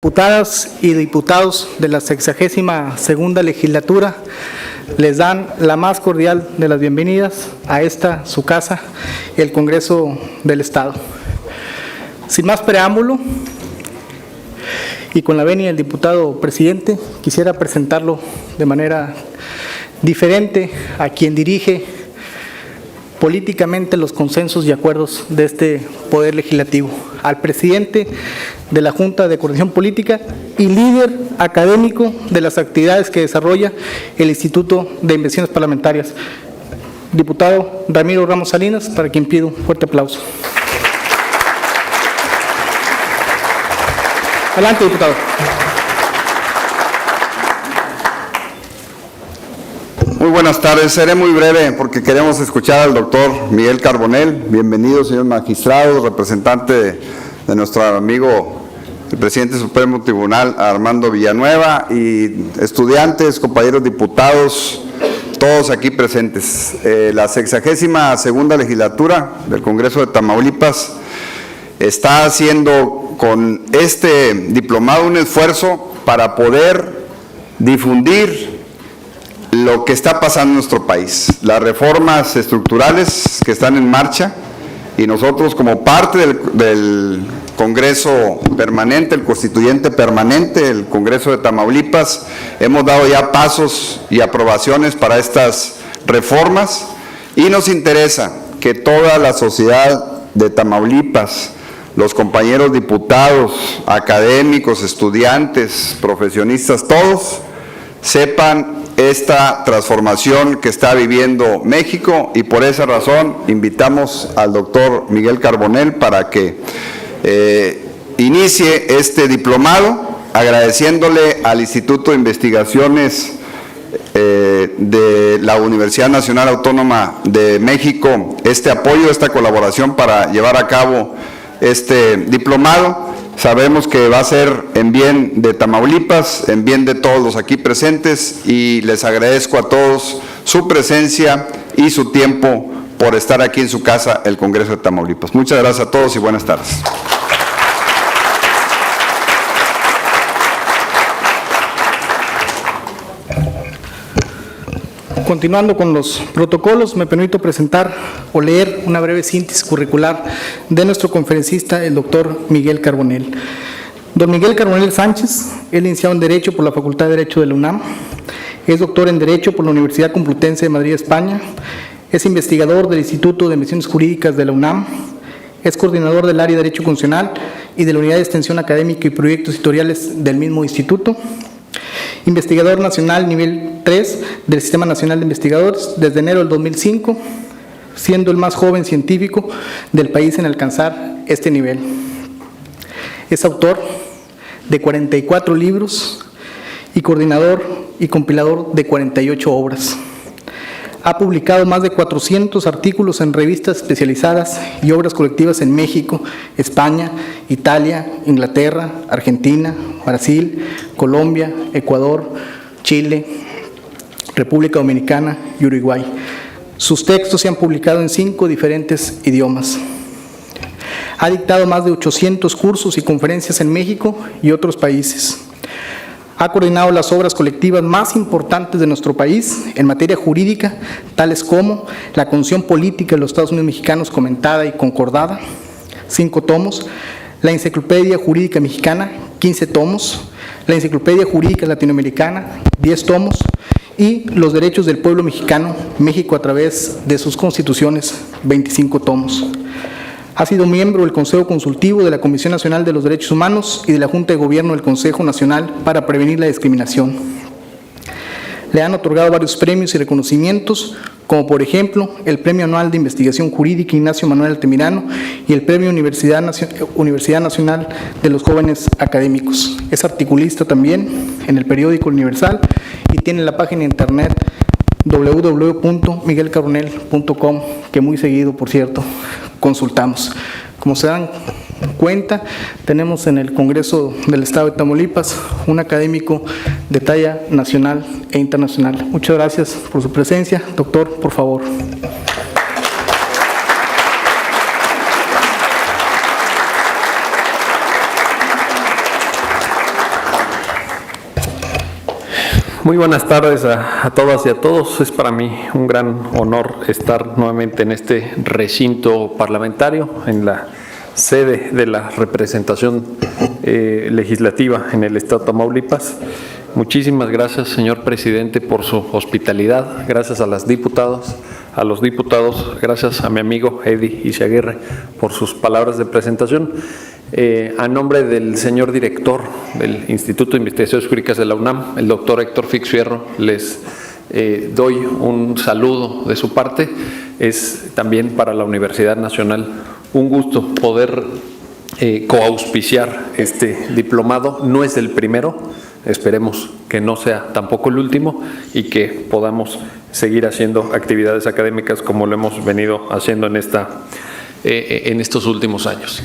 Diputadas y diputados de la 62ª legislatura les dan la más cordial de las bienvenidas a esta, su casa, el Congreso del Estado. Sin más preámbulo, y con la venia del diputado presidente, quisiera presentarlo de manera diferente a quien dirige políticamente los consensos y acuerdos de este Poder Legislativo, al presidente de la Junta de Coordinación Política y líder académico de las actividades que desarrolla el Instituto de Investigaciones Parlamentarias, diputado Ramiro Ramos Salinas, para quien pido un fuerte aplauso. Adelante, diputado. Muy buenas tardes, seré muy breve porque queremos escuchar al doctor Miguel Carbonell. Bienvenido, señor magistrado, representante de nuestro amigo, el presidente del Supremo Tribunal, Armando Villanueva, y estudiantes, compañeros diputados, todos aquí presentes. La 62ª legislatura del Congreso de Tamaulipas está haciendo con este diplomado un esfuerzo para poder difundir lo que está pasando en nuestro país, las reformas estructurales que están en marcha, y nosotros como parte del Congreso permanente, el constituyente permanente, el Congreso de Tamaulipas, hemos dado ya pasos y aprobaciones para estas reformas, y nos interesa que toda la sociedad de Tamaulipas, los compañeros diputados, académicos, estudiantes, profesionistas, todos sepan esta transformación que está viviendo México, y por esa razón invitamos al doctor Miguel Carbonell para que inicie este diplomado, agradeciéndole al Instituto de Investigaciones de la Universidad Nacional Autónoma de México este apoyo, esta colaboración para llevar a cabo este diplomado. Sabemos que va a ser en bien de Tamaulipas, en bien de todos los aquí presentes, y les agradezco a todos su presencia y su tiempo por estar aquí en su casa, el Congreso de Tamaulipas. Muchas gracias a todos y buenas tardes. Continuando con los protocolos, me permito presentar o leer una breve síntesis curricular de nuestro conferencista, el doctor Miguel Carbonell. Don Miguel Carbonell Sánchez es licenciado en Derecho por la Facultad de Derecho de la UNAM, es doctor en Derecho por la Universidad Complutense de Madrid, España, es investigador del Instituto de Investigaciones Jurídicas de la UNAM, es coordinador del área de Derecho Constitucional y de la Unidad de Extensión Académica y Proyectos Editoriales del mismo instituto, investigador nacional nivel 3 del Sistema Nacional de Investigadores desde enero del 2005, siendo el más joven científico del país en alcanzar este nivel. Es autor de 44 libros y coordinador y compilador de 48 obras. Ha publicado más de 400 artículos en revistas especializadas y obras colectivas en México, España, Italia, Inglaterra, Argentina, Brasil, Colombia, Ecuador, Chile, República Dominicana y Uruguay. Sus textos se han publicado en 5 diferentes idiomas. Ha dictado más de 800 cursos y conferencias en México y otros países. Ha coordinado las obras colectivas más importantes de nuestro país en materia jurídica, tales como la Constitución Política de los Estados Unidos Mexicanos comentada y concordada, 5 tomos, la Enciclopedia Jurídica Mexicana, 15 tomos, la Enciclopedia Jurídica Latinoamericana, 10 tomos, y los derechos del pueblo mexicano, México a través de sus constituciones, 25 tomos. Ha sido miembro del Consejo Consultivo de la Comisión Nacional de los Derechos Humanos y de la Junta de Gobierno del Consejo Nacional para Prevenir la Discriminación. Le han otorgado varios premios y reconocimientos, como por ejemplo el Premio Anual de Investigación Jurídica Ignacio Manuel Altamirano y el Premio Universidad Nacional de los Jóvenes Académicos. Es articulista también en el periódico Universal y tiene la página de internet www.miguelcarbonell.com, que muy seguido, por cierto, consultamos. Como se dan cuenta, tenemos en el Congreso del Estado de Tamaulipas un académico de talla nacional e internacional. Muchas gracias por su presencia. Doctor, por favor. Muy buenas tardes a todas y a todos. Es para mí un gran honor estar nuevamente en este recinto parlamentario, en la sede de la representación legislativa en el estado de Tamaulipas. Muchísimas gracias, señor presidente, por su hospitalidad. Gracias a las diputadas, a los diputados, gracias a mi amigo Eddie Izaguirre por sus palabras de presentación. A nombre del señor director del Instituto de Investigaciones Jurídicas de la UNAM, el doctor Héctor Fix Fierro, les doy un saludo de su parte. Es también para la Universidad Nacional un gusto poder coauspiciar este diplomado. No es el primero, esperemos que no sea tampoco el último y que podamos seguir haciendo actividades académicas como lo hemos venido haciendo en estos últimos años.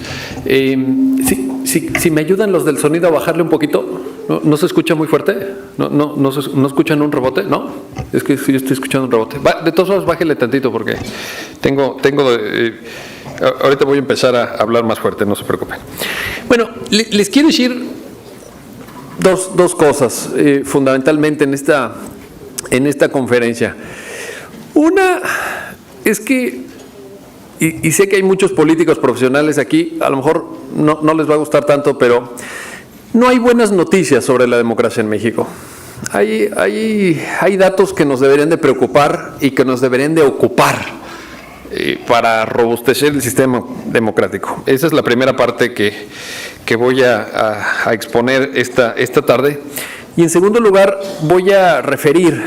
Si me ayudan los del sonido a bajarle un poquito. ¿No se escucha muy fuerte? ¿No escuchan un rebote? ¿No? Es que yo estoy escuchando un rebote. De todos modos, bájele tantito porque ahorita voy a empezar a hablar más fuerte, no se preocupen. Bueno, les quiero decir dos cosas fundamentalmente en esta conferencia. Una es que y sé que hay muchos políticos profesionales aquí, a lo mejor no les va a gustar tanto, pero no hay buenas noticias sobre la democracia en México. Hay datos que nos deberían de preocupar y que nos deberían de ocupar para robustecer el sistema democrático. Esa es la primera parte que voy a exponer esta tarde. Y en segundo lugar voy a referir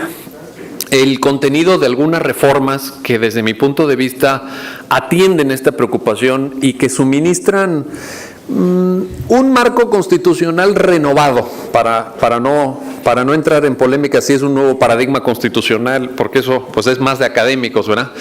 el contenido de algunas reformas que desde mi punto de vista atienden esta preocupación y que suministran un marco constitucional renovado para no entrar en polémica si es un nuevo paradigma constitucional, porque eso pues es más de académicos, ¿verdad?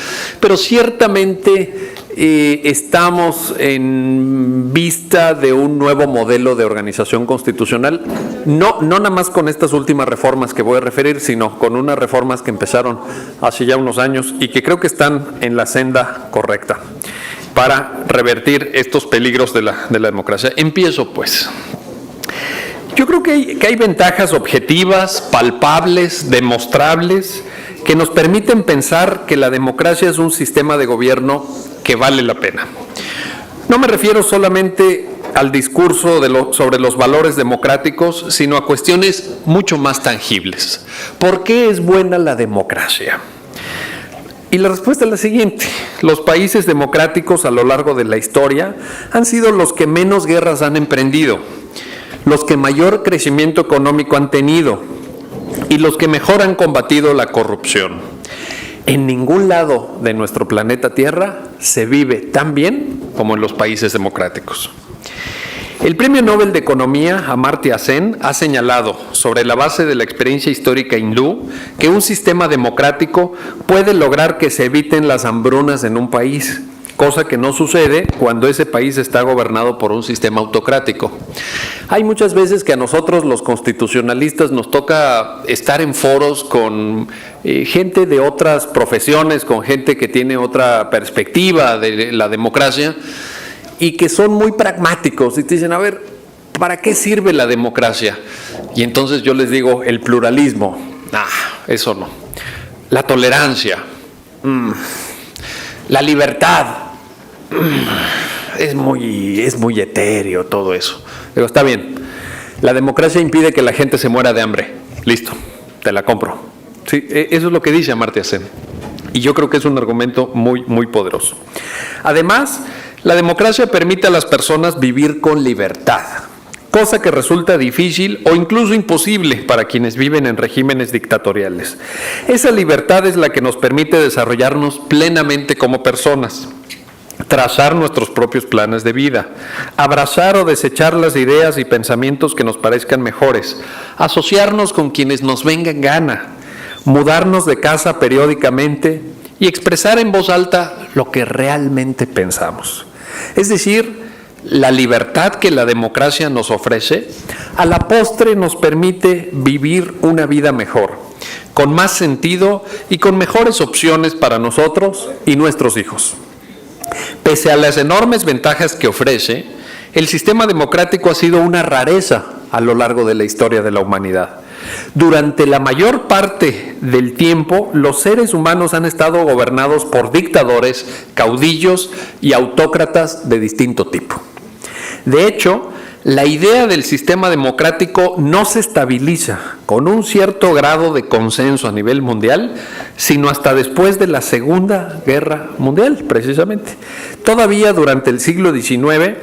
Pero ciertamente estamos en vista de un nuevo modelo de organización constitucional, no nada más con estas últimas reformas que voy a referir, sino con unas reformas que empezaron hace ya unos años y que creo que están en la senda correcta para revertir estos peligros de la democracia. Empiezo pues. Yo creo que hay ventajas objetivas, palpables, demostrables, que nos permiten pensar que la democracia es un sistema de gobierno que vale la pena. No me refiero solamente al discurso sobre los valores democráticos, sino a cuestiones mucho más tangibles. ¿Por qué es buena la democracia? Y la respuesta es la siguiente: los países democráticos a lo largo de la historia han sido los que menos guerras han emprendido, los que mayor crecimiento económico han tenido y los que mejor han combatido la corrupción. En ningún lado de nuestro planeta Tierra se vive tan bien como en los países democráticos. El Premio Nobel de Economía, Amartya Sen, ha señalado, sobre la base de la experiencia histórica hindú, que un sistema democrático puede lograr que se eviten las hambrunas en un país, cosa que no sucede cuando ese país está gobernado por un sistema autocrático. Hay muchas veces que a nosotros los constitucionalistas nos toca estar en foros con gente de otras profesiones, con gente que tiene otra perspectiva de la democracia y que son muy pragmáticos y te dicen, a ver, ¿para qué sirve la democracia? Y entonces yo les digo, el pluralismo, eso no. La tolerancia, la libertad, es muy etéreo todo eso. Digo, está bien, la democracia impide que la gente se muera de hambre. Listo, te la compro. Sí, eso es lo que dice Amartya Sen. Y yo creo que es un argumento muy poderoso. Además, la democracia permite a las personas vivir con libertad, cosa que resulta difícil o incluso imposible para quienes viven en regímenes dictatoriales. Esa libertad es la que nos permite desarrollarnos plenamente como personas, trazar nuestros propios planes de vida, abrazar o desechar las ideas y pensamientos que nos parezcan mejores, asociarnos con quienes nos venga en gana, mudarnos de casa periódicamente y expresar en voz alta lo que realmente pensamos. Es decir, la libertad que la democracia nos ofrece, a la postre nos permite vivir una vida mejor, con más sentido y con mejores opciones para nosotros y nuestros hijos. Pese a las enormes ventajas que ofrece, el sistema democrático ha sido una rareza a lo largo de la historia de la humanidad. Durante la mayor parte del tiempo, los seres humanos han estado gobernados por dictadores, caudillos y autócratas de distinto tipo. De hecho, la idea del sistema democrático no se estabiliza con un cierto grado de consenso a nivel mundial, sino hasta después de la Segunda Guerra Mundial, precisamente. Todavía durante el siglo XIX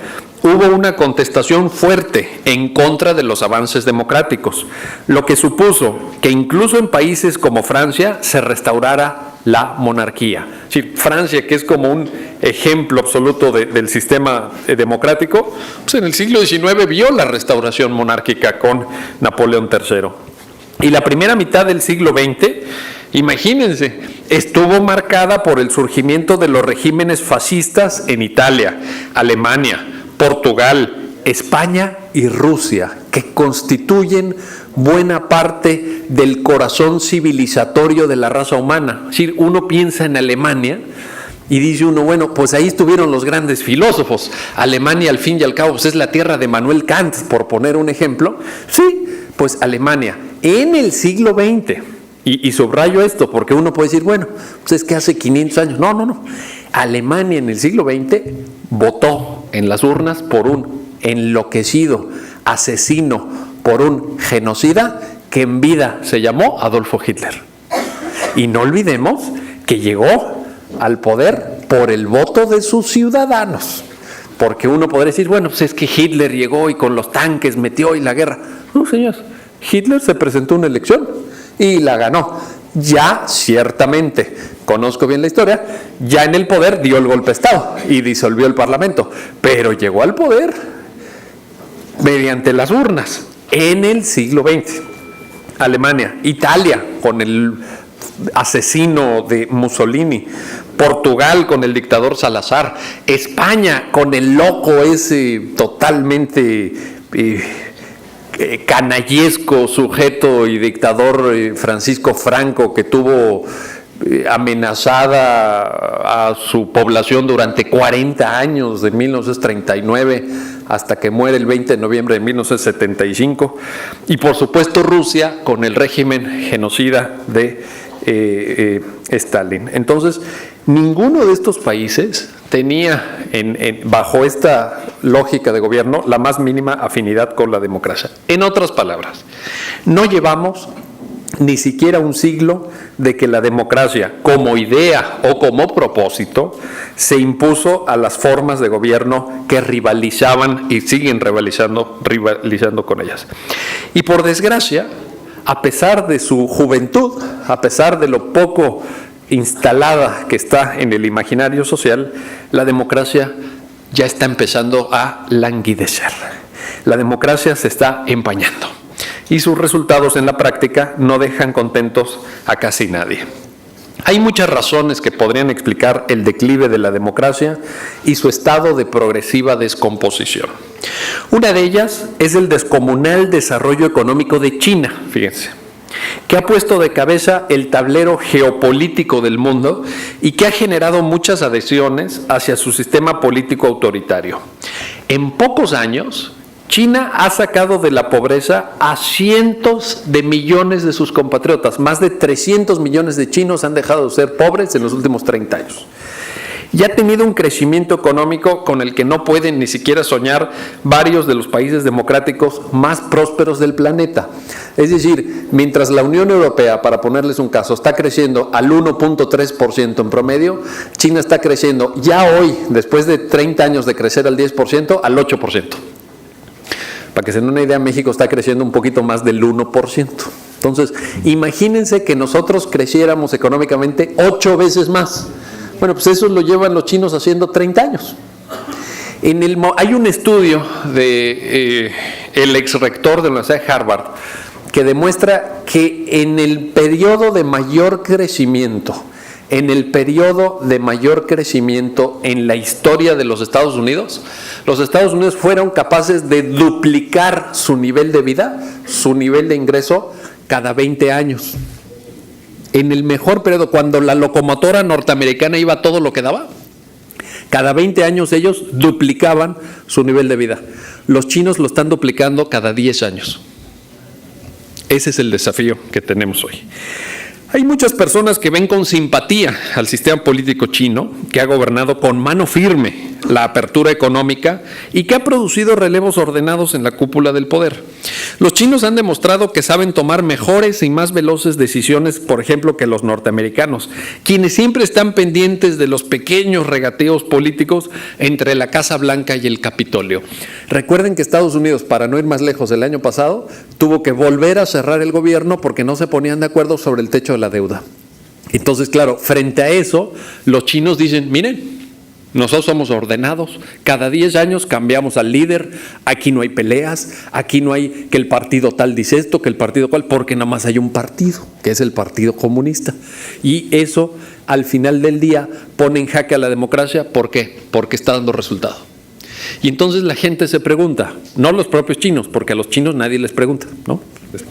hubo una contestación fuerte en contra de los avances democráticos, lo que supuso que incluso en países como Francia se restaurara la monarquía. Sí, Francia, que es como un ejemplo absoluto del sistema democrático, pues en el siglo XIX vio la restauración monárquica con Napoleón III. Y la primera mitad del siglo XX, imagínense, estuvo marcada por el surgimiento de los regímenes fascistas en Italia, Alemania, Portugal, España y Rusia, que constituyen buena parte del corazón civilizatorio de la raza humana. Es decir, uno piensa en Alemania y dice uno, bueno, pues ahí estuvieron los grandes filósofos. Alemania, al fin y al cabo, pues es la tierra de Manuel Kant, por poner un ejemplo. Sí, pues Alemania, en el siglo XX, y subrayo esto porque uno puede decir, bueno, pues es que hace 500 años. No. Alemania en el siglo XX votó en las urnas por un enloquecido asesino, por un genocida que en vida se llamó Adolfo Hitler. Y no olvidemos que llegó al poder por el voto de sus ciudadanos. Porque uno podría decir, bueno, pues es que Hitler llegó y con los tanques metió y la guerra. No, señores, Hitler se presentó a una elección y la ganó. Ya, ciertamente, conozco bien la historia, ya en el poder dio el golpe de Estado y disolvió el Parlamento, pero llegó al poder mediante las urnas en el siglo XX. Alemania, Italia con el asesino de Mussolini, Portugal con el dictador Salazar, España con el loco ese totalmente canallesco sujeto y dictador Francisco Franco, que tuvo amenazada a su población durante 40 años, de 1939 hasta que muere el 20 de noviembre de 1975, y por supuesto Rusia con el régimen genocida de Stalin. Entonces, ninguno de estos países tenía, bajo esta lógica de gobierno, la más mínima afinidad con la democracia. En otras palabras, no llevamos ni siquiera un siglo de que la democracia, como idea o como propósito, se impuso a las formas de gobierno que rivalizaban y siguen rivalizando con ellas. Y por desgracia, a pesar de su juventud, a pesar de lo poco instalada que está en el imaginario social, la democracia ya está empezando a languidecer. La democracia se está empañando y sus resultados en la práctica no dejan contentos a casi nadie. Hay muchas razones que podrían explicar el declive de la democracia y su estado de progresiva descomposición. Una de ellas es el descomunal desarrollo económico de China, fíjense, que ha puesto de cabeza el tablero geopolítico del mundo y que ha generado muchas adhesiones hacia su sistema político autoritario. En pocos años, China ha sacado de la pobreza a cientos de millones de sus compatriotas. Más de 300 millones de chinos han dejado de ser pobres en los últimos 30 años. Y ha tenido un crecimiento económico con el que no pueden ni siquiera soñar varios de los países democráticos más prósperos del planeta. Es decir, mientras la Unión Europea, para ponerles un caso, está creciendo al 1.3% en promedio, China está creciendo ya hoy, después de 30 años de crecer al 10%, al 8%. Para que se den una idea, México está creciendo un poquito más del 1%. Entonces, imagínense que nosotros creciéramos económicamente 8 veces más. Bueno, pues eso lo llevan los chinos haciendo 30 años. Hay un estudio de el ex rector de la Universidad de Harvard que demuestra que en el periodo de mayor crecimiento, en la historia de los Estados Unidos fueron capaces de duplicar su nivel de vida, su nivel de ingreso, cada 20 años. En el mejor periodo, cuando la locomotora norteamericana iba a todo lo que daba, cada 20 años ellos duplicaban su nivel de vida. Los chinos lo están duplicando cada 10 años. Ese es el desafío que tenemos hoy. Hay muchas personas que ven con simpatía al sistema político chino, que ha gobernado con mano firme la apertura económica y que ha producido relevos ordenados en la cúpula del poder. Los chinos han demostrado que saben tomar mejores y más veloces decisiones, por ejemplo, que los norteamericanos, quienes siempre están pendientes de los pequeños regateos políticos entre la Casa Blanca y el Capitolio. Recuerden que Estados Unidos, para no ir más lejos, el año pasado tuvo que volver a cerrar el gobierno porque no se ponían de acuerdo sobre el techo de la deuda. Entonces, claro, frente a eso, los chinos dicen, miren, nosotros somos ordenados, cada 10 años cambiamos al líder, aquí no hay peleas, aquí no hay que el partido tal dice esto, que el partido cual, porque nada más hay un partido, que es el Partido Comunista. Y eso, al final del día, pone en jaque a la democracia. ¿Por qué? Porque está dando resultado. Y entonces la gente se pregunta, no los propios chinos, porque a los chinos nadie les pregunta, ¿no?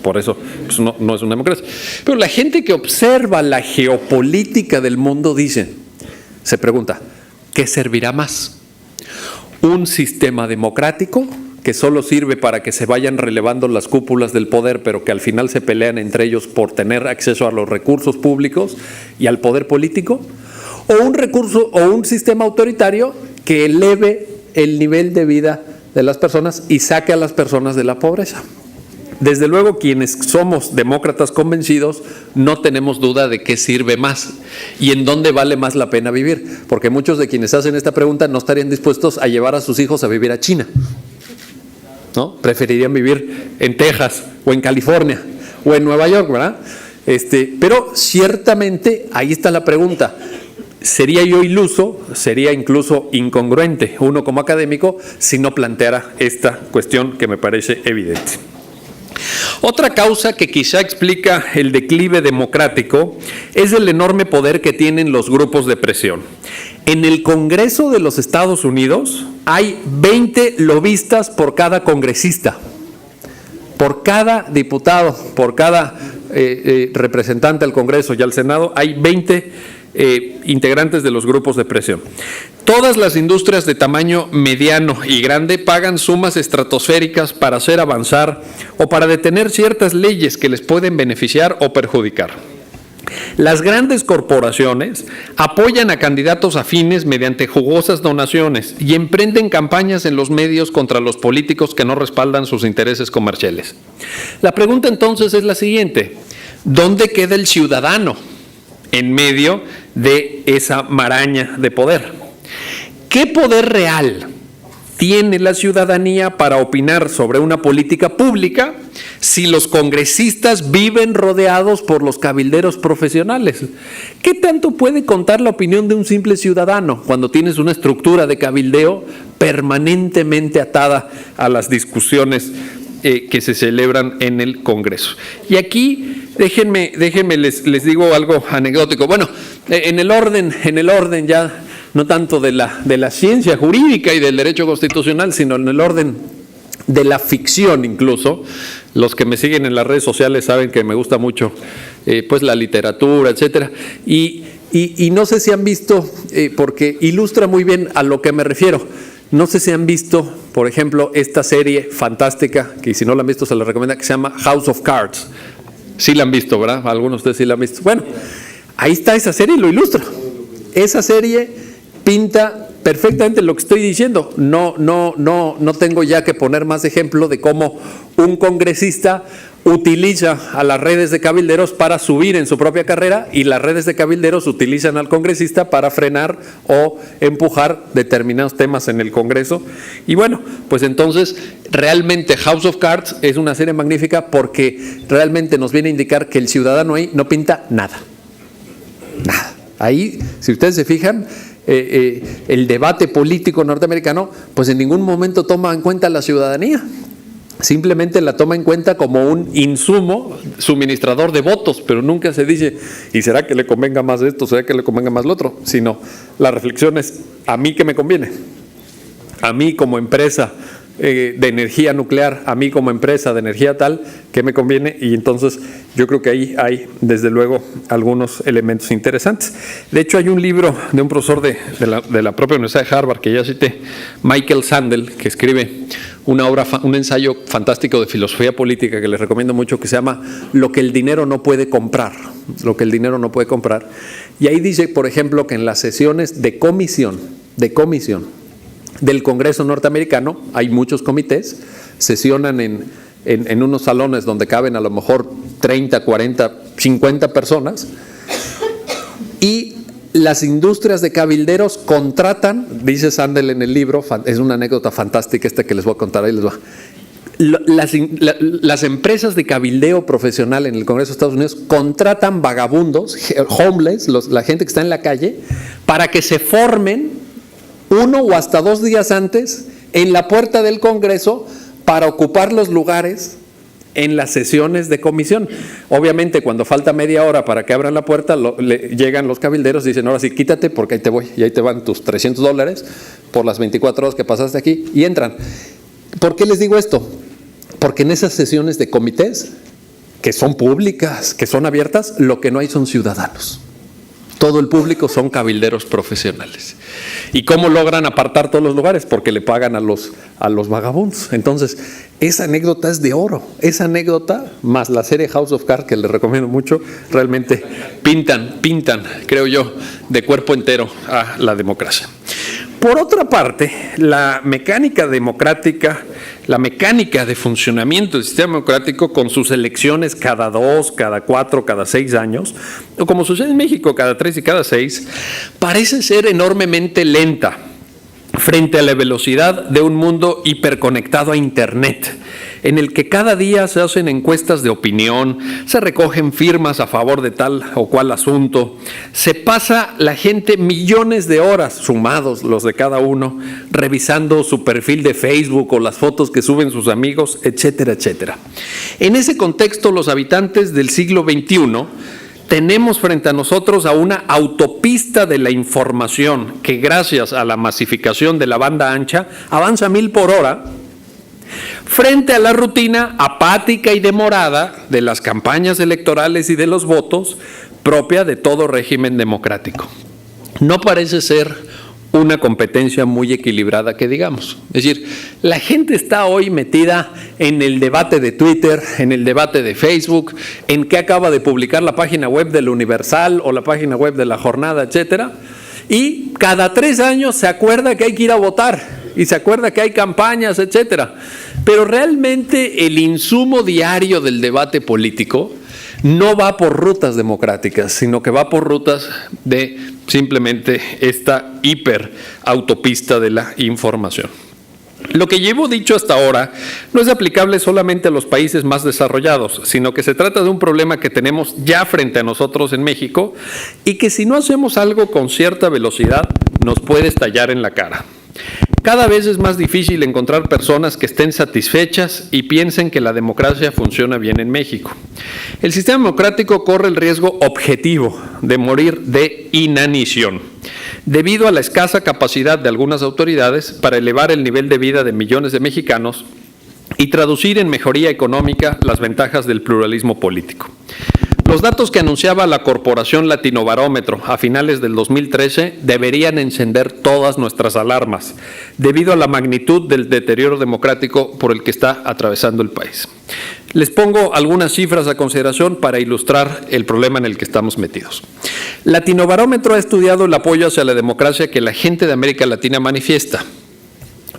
Por eso pues no es una democracia. Pero la gente que observa la geopolítica del mundo se pregunta, ¿qué servirá más? ¿Un sistema democrático que solo sirve para que se vayan relevando las cúpulas del poder, pero que al final se pelean entre ellos por tener acceso a los recursos públicos y al poder político? ¿O un sistema autoritario que eleve el nivel de vida de las personas y saque a las personas de la pobreza? Desde luego, quienes somos demócratas convencidos no tenemos duda de qué sirve más y en dónde vale más la pena vivir, porque muchos de quienes hacen esta pregunta no estarían dispuestos a llevar a sus hijos a vivir a China, ¿no? Preferirían vivir en Texas o en California o en Nueva York, ¿verdad? Pero ciertamente ahí está la pregunta. Sería yo iluso, sería incluso incongruente uno como académico si no planteara esta cuestión que me parece evidente. Otra causa que quizá explica el declive democrático es el enorme poder que tienen los grupos de presión. En el Congreso de los Estados Unidos hay 20 lobistas por cada congresista, por cada diputado, por cada representante al Congreso y al Senado, hay 20 integrantes de los grupos de presión. Todas las industrias de tamaño mediano y grande pagan sumas estratosféricas para hacer avanzar o para detener ciertas leyes que les pueden beneficiar o perjudicar. Las grandes corporaciones apoyan a candidatos afines mediante jugosas donaciones y emprenden campañas en los medios contra los políticos que no respaldan sus intereses comerciales. La pregunta entonces es la siguiente: ¿dónde queda el ciudadano en medio de esa maraña de poder? ¿Qué poder real tiene la ciudadanía para opinar sobre una política pública si los congresistas viven rodeados por los cabilderos profesionales? ¿Qué tanto puede contar la opinión de un simple ciudadano cuando tienes una estructura de cabildeo permanentemente atada a las discusiones que se celebran en el Congreso? Y aquí déjenme les digo algo anecdótico. Bueno, en el orden ya no tanto de la ciencia jurídica y del derecho constitucional, sino en el orden de la ficción incluso. Los que me siguen en las redes sociales saben que me gusta mucho pues la literatura, etcétera. Y no sé si han visto, porque ilustra muy bien a lo que me refiero. No sé si han visto, por ejemplo, esta serie fantástica, que si no la han visto se la recomiendo, que se llama House of Cards. Sí la han visto, ¿verdad? Algunos de ustedes sí la han visto. Bueno, ahí está esa serie y lo ilustra. Esa serie pinta perfectamente lo que estoy diciendo. No tengo ya que poner más ejemplo de cómo un congresista utiliza a las redes de cabilderos para subir en su propia carrera y las redes de cabilderos utilizan al congresista para frenar o empujar determinados temas en el Congreso. Y bueno, pues entonces realmente House of Cards es una serie magnífica porque realmente nos viene a indicar que el ciudadano ahí no pinta nada. Nada. Ahí, si ustedes se fijan, el debate político norteamericano pues en ningún momento toma en cuenta a la ciudadanía. Simplemente la toma en cuenta como un insumo suministrador de votos, pero nunca se dice, ¿y será que le convenga más esto? ¿Será que le convenga más lo otro? Sino la reflexión es, ¿a mí qué me conviene? A mí como empresa de energía nuclear, a mí como empresa de energía tal, ¿qué me conviene? Y entonces yo creo que ahí hay, desde luego, algunos elementos interesantes. De hecho, hay un libro de un profesor de la propia Universidad de Harvard, que ya cité, Michael Sandel, que escribe un ensayo fantástico de filosofía política que les recomiendo mucho, que se llama Lo que el dinero no puede comprar. Lo que el dinero no puede comprar. Y ahí dice, por ejemplo, que en las sesiones de comisión del Congreso norteamericano, hay muchos comités, sesionan en unos salones donde caben a lo mejor 30, 40, 50 personas, y las industrias de cabilderos contratan, dice Sandel en el libro, es una anécdota fantástica esta que les voy a contar, ahí les va. Las empresas de cabildeo profesional en el Congreso de Estados Unidos contratan vagabundos, homeless, la gente que está en la calle, para que se formen 1 o hasta 2 días antes en la puerta del Congreso para ocupar los lugares en las sesiones de comisión. Obviamente, cuando falta media hora para que abran la puerta, llegan los cabilderos y dicen, ahora sí, quítate porque ahí te voy, y ahí te van tus $300 por las 24 horas que pasaste aquí, y entran. ¿Por qué les digo esto? Porque en esas sesiones de comités, que son públicas, que son abiertas, lo que no hay son ciudadanos. Todo el público son cabilderos profesionales. ¿Y cómo logran apartar todos los lugares? Porque le pagan a los vagabundos. Entonces, esa anécdota es de oro. Esa anécdota, más la serie House of Cards, que les recomiendo mucho, realmente pintan, creo yo, de cuerpo entero a la democracia. Por otra parte, la mecánica democrática, la mecánica de funcionamiento del sistema democrático, con sus elecciones cada 2, cada 4, cada 6 años, o como sucede en México, cada 3 y cada 6, parece ser enormemente lenta frente a la velocidad de un mundo hiperconectado a Internet, en el que cada día se hacen encuestas de opinión, se recogen firmas a favor de tal o cual asunto, se pasa la gente millones de horas, sumados los de cada uno, revisando su perfil de Facebook o las fotos que suben sus amigos, etcétera, etcétera. En ese contexto, los habitantes del siglo XXI tenemos frente a nosotros a una autopista de la información que, gracias a la masificación de la banda ancha, avanza 1000 por hora, frente a la rutina apática y demorada de las campañas electorales y de los votos propia de todo régimen democrático. No parece ser una competencia muy equilibrada, que digamos. Es decir, la gente está hoy metida en el debate de Twitter, en el debate de Facebook, en qué acaba de publicar la página web del Universal o la página web de La Jornada, etcétera, y cada 3 años se acuerda que hay que ir a votar y se acuerda que hay campañas, etcétera. Pero realmente el insumo diario del debate político no va por rutas democráticas, sino que va por rutas de simplemente esta hiperautopista de la información. Lo que llevo dicho hasta ahora no es aplicable solamente a los países más desarrollados, sino que se trata de un problema que tenemos ya frente a nosotros en México y que, si no hacemos algo con cierta velocidad, nos puede estallar en la cara. Cada vez es más difícil encontrar personas que estén satisfechas y piensen que la democracia funciona bien en México. El sistema democrático corre el riesgo objetivo de morir de inanición, debido a la escasa capacidad de algunas autoridades para elevar el nivel de vida de millones de mexicanos y traducir en mejoría económica las ventajas del pluralismo político. Los datos que anunciaba la Corporación Latinobarómetro a finales del 2013 deberían encender todas nuestras alarmas, debido a la magnitud del deterioro democrático por el que está atravesando el país. Les pongo algunas cifras a consideración para ilustrar el problema en el que estamos metidos. Latinobarómetro ha estudiado el apoyo hacia la democracia que la gente de América Latina manifiesta.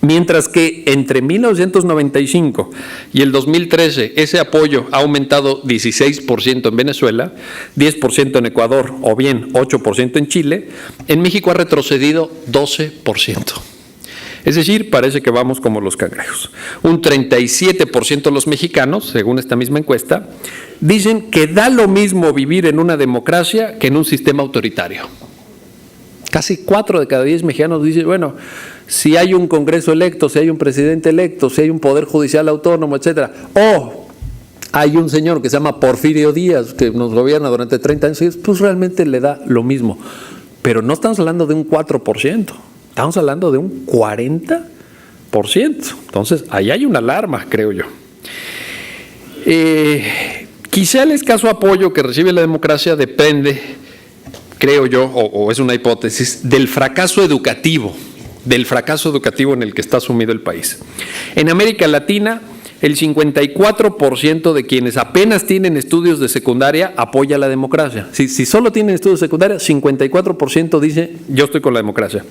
Mientras que entre 1995 y el 2013 ese apoyo ha aumentado 16% en Venezuela, 10% en Ecuador o bien 8% en Chile, en México ha retrocedido 12%. Es decir, parece que vamos como los cangrejos. Un 37% de los mexicanos, según esta misma encuesta, dicen que da lo mismo vivir en una democracia que en un sistema autoritario. Casi 4 de cada 10 mexicanos dicen, bueno, si hay un Congreso electo, si hay un presidente electo, si hay un Poder Judicial autónomo, etcétera, o hay un señor que se llama Porfirio Díaz, que nos gobierna durante 30 años, pues realmente le da lo mismo. Pero no estamos hablando de un 4%, estamos hablando de un 40% Entonces, ahí hay una alarma, creo yo. Quizá el escaso apoyo que recibe la democracia depende, creo yo, o es una hipótesis, del fracaso educativo en el que está sumido el país. En América Latina, el 54% de quienes apenas tienen estudios de secundaria apoya la democracia. Si solo tienen estudios de secundaria, 54% dice, yo estoy con la democracia.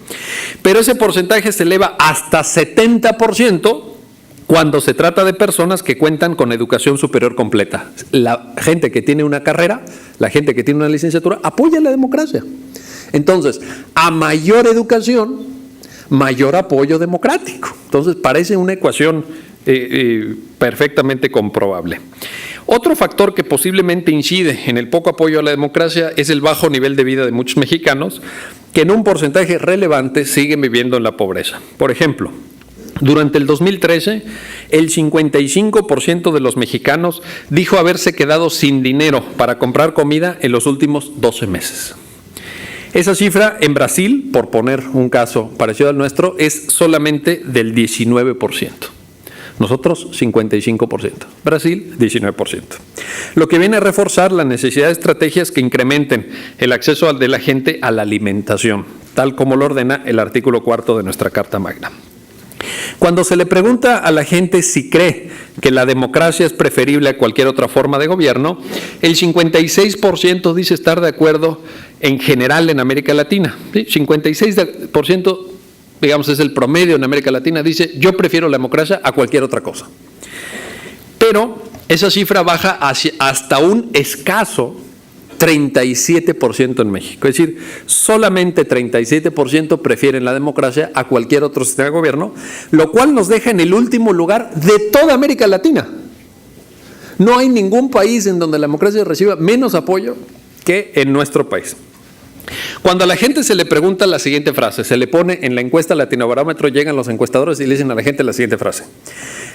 Pero ese porcentaje se eleva hasta 70% cuando se trata de personas que cuentan con educación superior completa. La gente que tiene una carrera, la gente que tiene una licenciatura, apoya la democracia. Entonces, a mayor educación, mayor apoyo democrático. Entonces, parece una ecuación perfectamente comprobable. Otro factor que posiblemente incide en el poco apoyo a la democracia es el bajo nivel de vida de muchos mexicanos que en un porcentaje relevante siguen viviendo en la pobreza. Por ejemplo, durante el 2013, el 55% de los mexicanos dijo haberse quedado sin dinero para comprar comida en los últimos 12 meses. Esa cifra en Brasil, por poner un caso parecido al nuestro, es solamente del 19%. Nosotros, 55%. Brasil, 19%. Lo que viene a reforzar la necesidad de estrategias que incrementen el acceso de la gente a la alimentación, tal como lo ordena el artículo 4 de nuestra Carta Magna. Cuando se le pregunta a la gente si cree que la democracia es preferible a cualquier otra forma de gobierno, el 56% dice estar de acuerdo en general en América Latina. ¿Sí? 56%, digamos, es el promedio en América Latina, dice yo prefiero la democracia a cualquier otra cosa. Pero esa cifra baja hasta un escaso 37% en México. Es decir, solamente 37% prefieren la democracia a cualquier otro sistema de gobierno, lo cual nos deja en el último lugar de toda América Latina. No hay ningún país en donde la democracia reciba menos apoyo que en nuestro país. Cuando a la gente se le pregunta la siguiente frase, se le pone en la encuesta Latinobarómetro, llegan los encuestadores y le dicen a la gente la siguiente frase: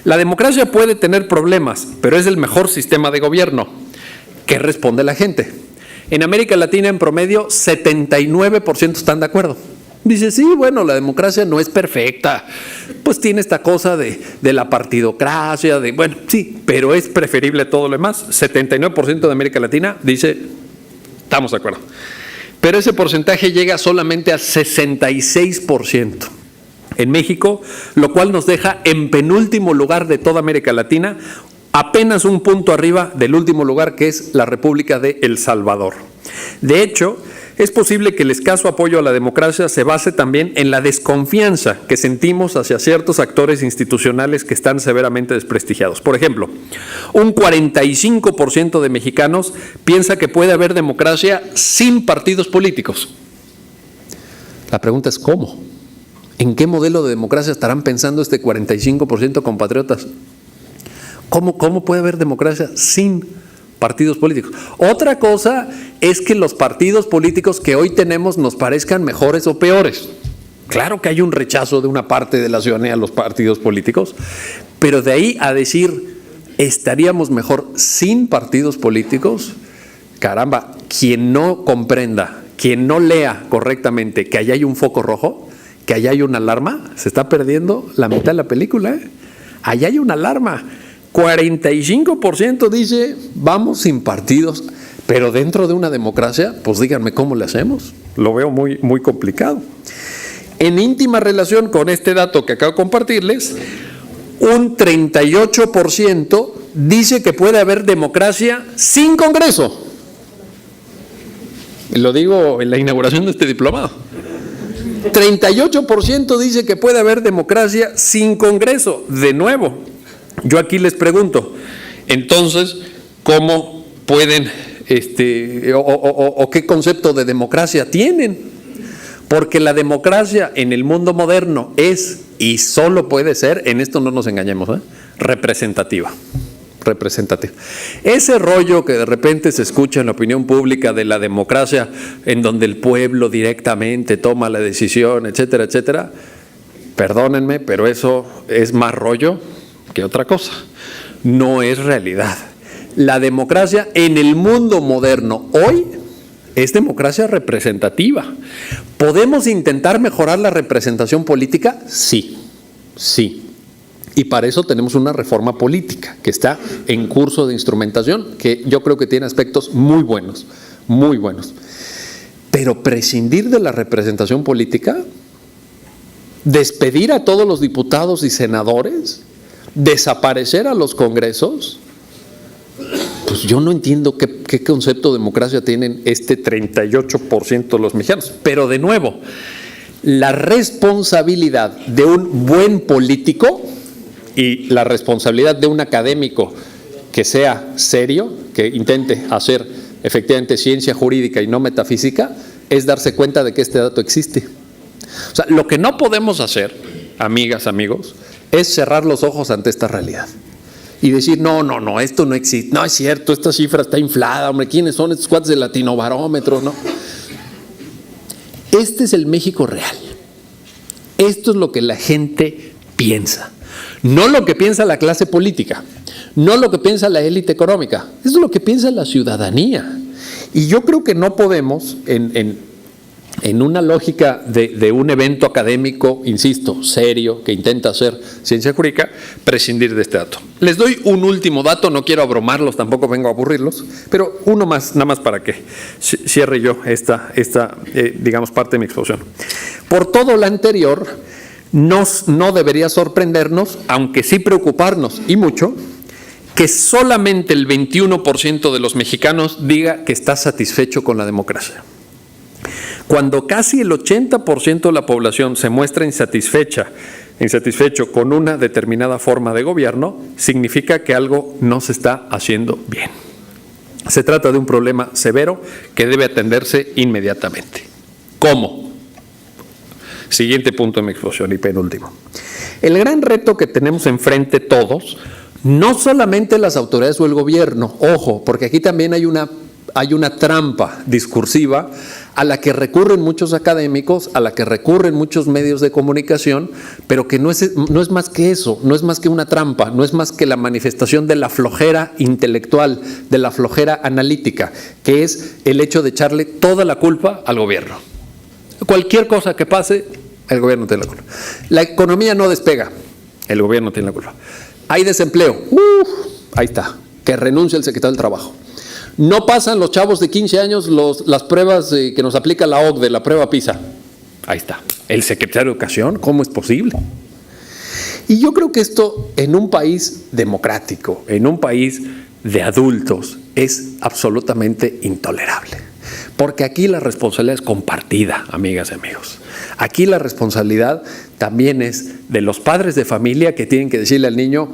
la democracia puede tener problemas, pero es el mejor sistema de gobierno. ¿Qué responde la gente? En América Latina, en promedio, 79% están de acuerdo. Dice, sí, bueno, la democracia no es perfecta, pues tiene esta cosa de la partidocracia, bueno, sí, pero es preferible a todo lo demás. 79% de América Latina dice, estamos de acuerdo. Pero ese porcentaje llega solamente a 66% en México, lo cual nos deja en penúltimo lugar de toda América Latina, apenas un punto arriba del último lugar, que es la República de El Salvador. De hecho, es posible que el escaso apoyo a la democracia se base también en la desconfianza que sentimos hacia ciertos actores institucionales que están severamente desprestigiados. Por ejemplo, un 45% de mexicanos piensa que puede haber democracia sin partidos políticos. La pregunta es ¿cómo? ¿En qué modelo de democracia estarán pensando este 45% compatriotas? ¿Cómo puede haber democracia sin partidos políticos? Otra cosa es que los partidos políticos que hoy tenemos nos parezcan mejores o peores. Claro que hay un rechazo de una parte de la ciudadanía a los partidos políticos, pero de ahí a decir estaríamos mejor sin partidos políticos, caramba, quien no comprenda, quien no lea correctamente que allá hay un foco rojo, que allá hay una alarma, se está perdiendo la mitad de la película, ¿eh? Allá hay una alarma. 45% dice vamos sin partidos, pero dentro de una democracia, pues díganme cómo le hacemos. Lo veo muy, muy complicado. En íntima relación con este dato que acabo de compartirles, un 38% dice que puede haber democracia sin Congreso. Lo digo en la inauguración de este diplomado. 38% dice que puede haber democracia sin Congreso. De nuevo, yo aquí les pregunto, entonces, ¿cómo pueden, o qué concepto de democracia tienen? Porque la democracia en el mundo moderno es, y solo puede ser, en esto no nos engañemos, representativa. Ese rollo que de repente se escucha en la opinión pública de la democracia, en donde el pueblo directamente toma la decisión, etcétera, etcétera, perdónenme, pero eso es más rollo que otra cosa, no es realidad. La democracia en el mundo moderno hoy es democracia representativa. ¿Podemos intentar mejorar la representación política? Sí. Sí. Y para eso tenemos una reforma política que está en curso de instrumentación, que yo creo que tiene aspectos muy buenos, muy buenos. Pero prescindir de la representación política, despedir a todos los diputados y senadores, desaparecer a los congresos, pues yo no entiendo qué concepto de democracia tienen este 38% de los mexicanos. Pero de nuevo, la responsabilidad de un buen político y la responsabilidad de un académico que sea serio, que intente hacer efectivamente ciencia jurídica y no metafísica, es darse cuenta de que este dato existe. O sea, lo que no podemos hacer, amigas, amigos, es cerrar los ojos ante esta realidad y decir, no, esto no existe, no es cierto, esta cifra está inflada, hombre, ¿quiénes son estos cuates del Latinobarómetro? No. Este es el México real. Esto es lo que la gente piensa. No lo que piensa la clase política, no lo que piensa la élite económica, eso es lo que piensa la ciudadanía. Y yo creo que no podemos, en una lógica de un evento académico, insisto, serio, que intenta hacer ciencia jurídica, prescindir de este dato. Les doy un último dato, no quiero abromarlos, tampoco vengo a aburrirlos, pero uno más, nada más para que cierre yo esta digamos, parte de mi exposición. Por todo lo anterior, no debería sorprendernos, aunque sí preocuparnos y mucho, que solamente el 21% de los mexicanos diga que está satisfecho con la democracia. Cuando casi el 80% de la población se muestra insatisfecho con una determinada forma de gobierno, significa que algo no se está haciendo bien. Se trata de un problema severo que debe atenderse inmediatamente. ¿Cómo? Siguiente punto de mi exposición y penúltimo. El gran reto que tenemos enfrente todos, no solamente las autoridades o el gobierno, ojo, porque aquí también hay una trampa discursiva a la que recurren muchos académicos, a la que recurren muchos medios de comunicación, pero que no es más que eso, no es más que una trampa, no es más que la manifestación de la flojera intelectual, de la flojera analítica, que es el hecho de echarle toda la culpa al gobierno. Cualquier cosa que pase, el gobierno tiene la culpa. La economía no despega, el gobierno tiene la culpa. Hay desempleo, ahí está, que renuncia el secretario del Trabajo. No pasan los chavos de 15 años las pruebas que nos aplica la OCDE, la prueba PISA. Ahí está, el secretario de Educación, ¿cómo es posible? Y yo creo que esto en un país democrático, en un país de adultos, es absolutamente intolerable. Porque aquí la responsabilidad es compartida, amigas y amigos. Aquí la responsabilidad también es de los padres de familia que tienen que decirle al niño,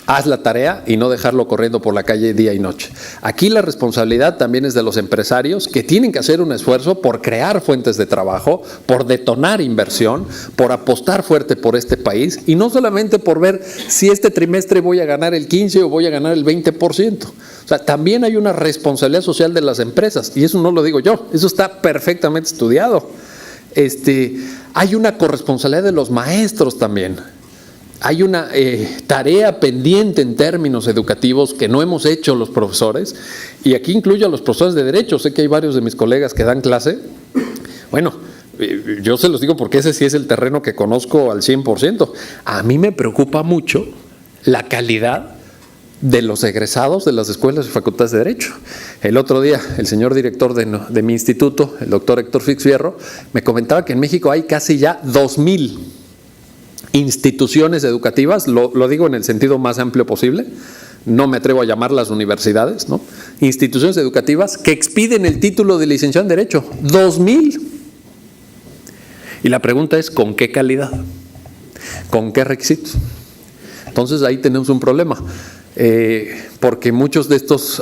haz la tarea y no dejarlo corriendo por la calle día y noche. Aquí la responsabilidad también es de los empresarios que tienen que hacer un esfuerzo por crear fuentes de trabajo, por detonar inversión, por apostar fuerte por este país y no solamente por ver si este trimestre voy a ganar el 15 o voy a ganar el 20%. O sea, también hay una responsabilidad social de las empresas y eso no lo digo yo, eso está perfectamente estudiado. Hay una corresponsabilidad de los maestros también. Hay una tarea pendiente en términos educativos que no hemos hecho los profesores, y aquí incluyo a los profesores de Derecho. Sé que hay varios de mis colegas que dan clase. Bueno, yo se los digo porque ese sí es el terreno que conozco al 100%. A mí me preocupa mucho la calidad de los egresados de las escuelas y facultades de Derecho. El otro día, el señor director de mi instituto, el doctor Héctor Fix Fierro, me comentaba que en México hay casi ya 2,000 instituciones educativas, lo digo en el sentido más amplio posible, no me atrevo a llamarlas universidades, ¿no? Instituciones educativas que expiden el título de licenciado en Derecho, 2,000. Y la pregunta es, ¿con qué calidad? ¿Con qué requisitos? Entonces ahí tenemos un problema, porque muchos de estos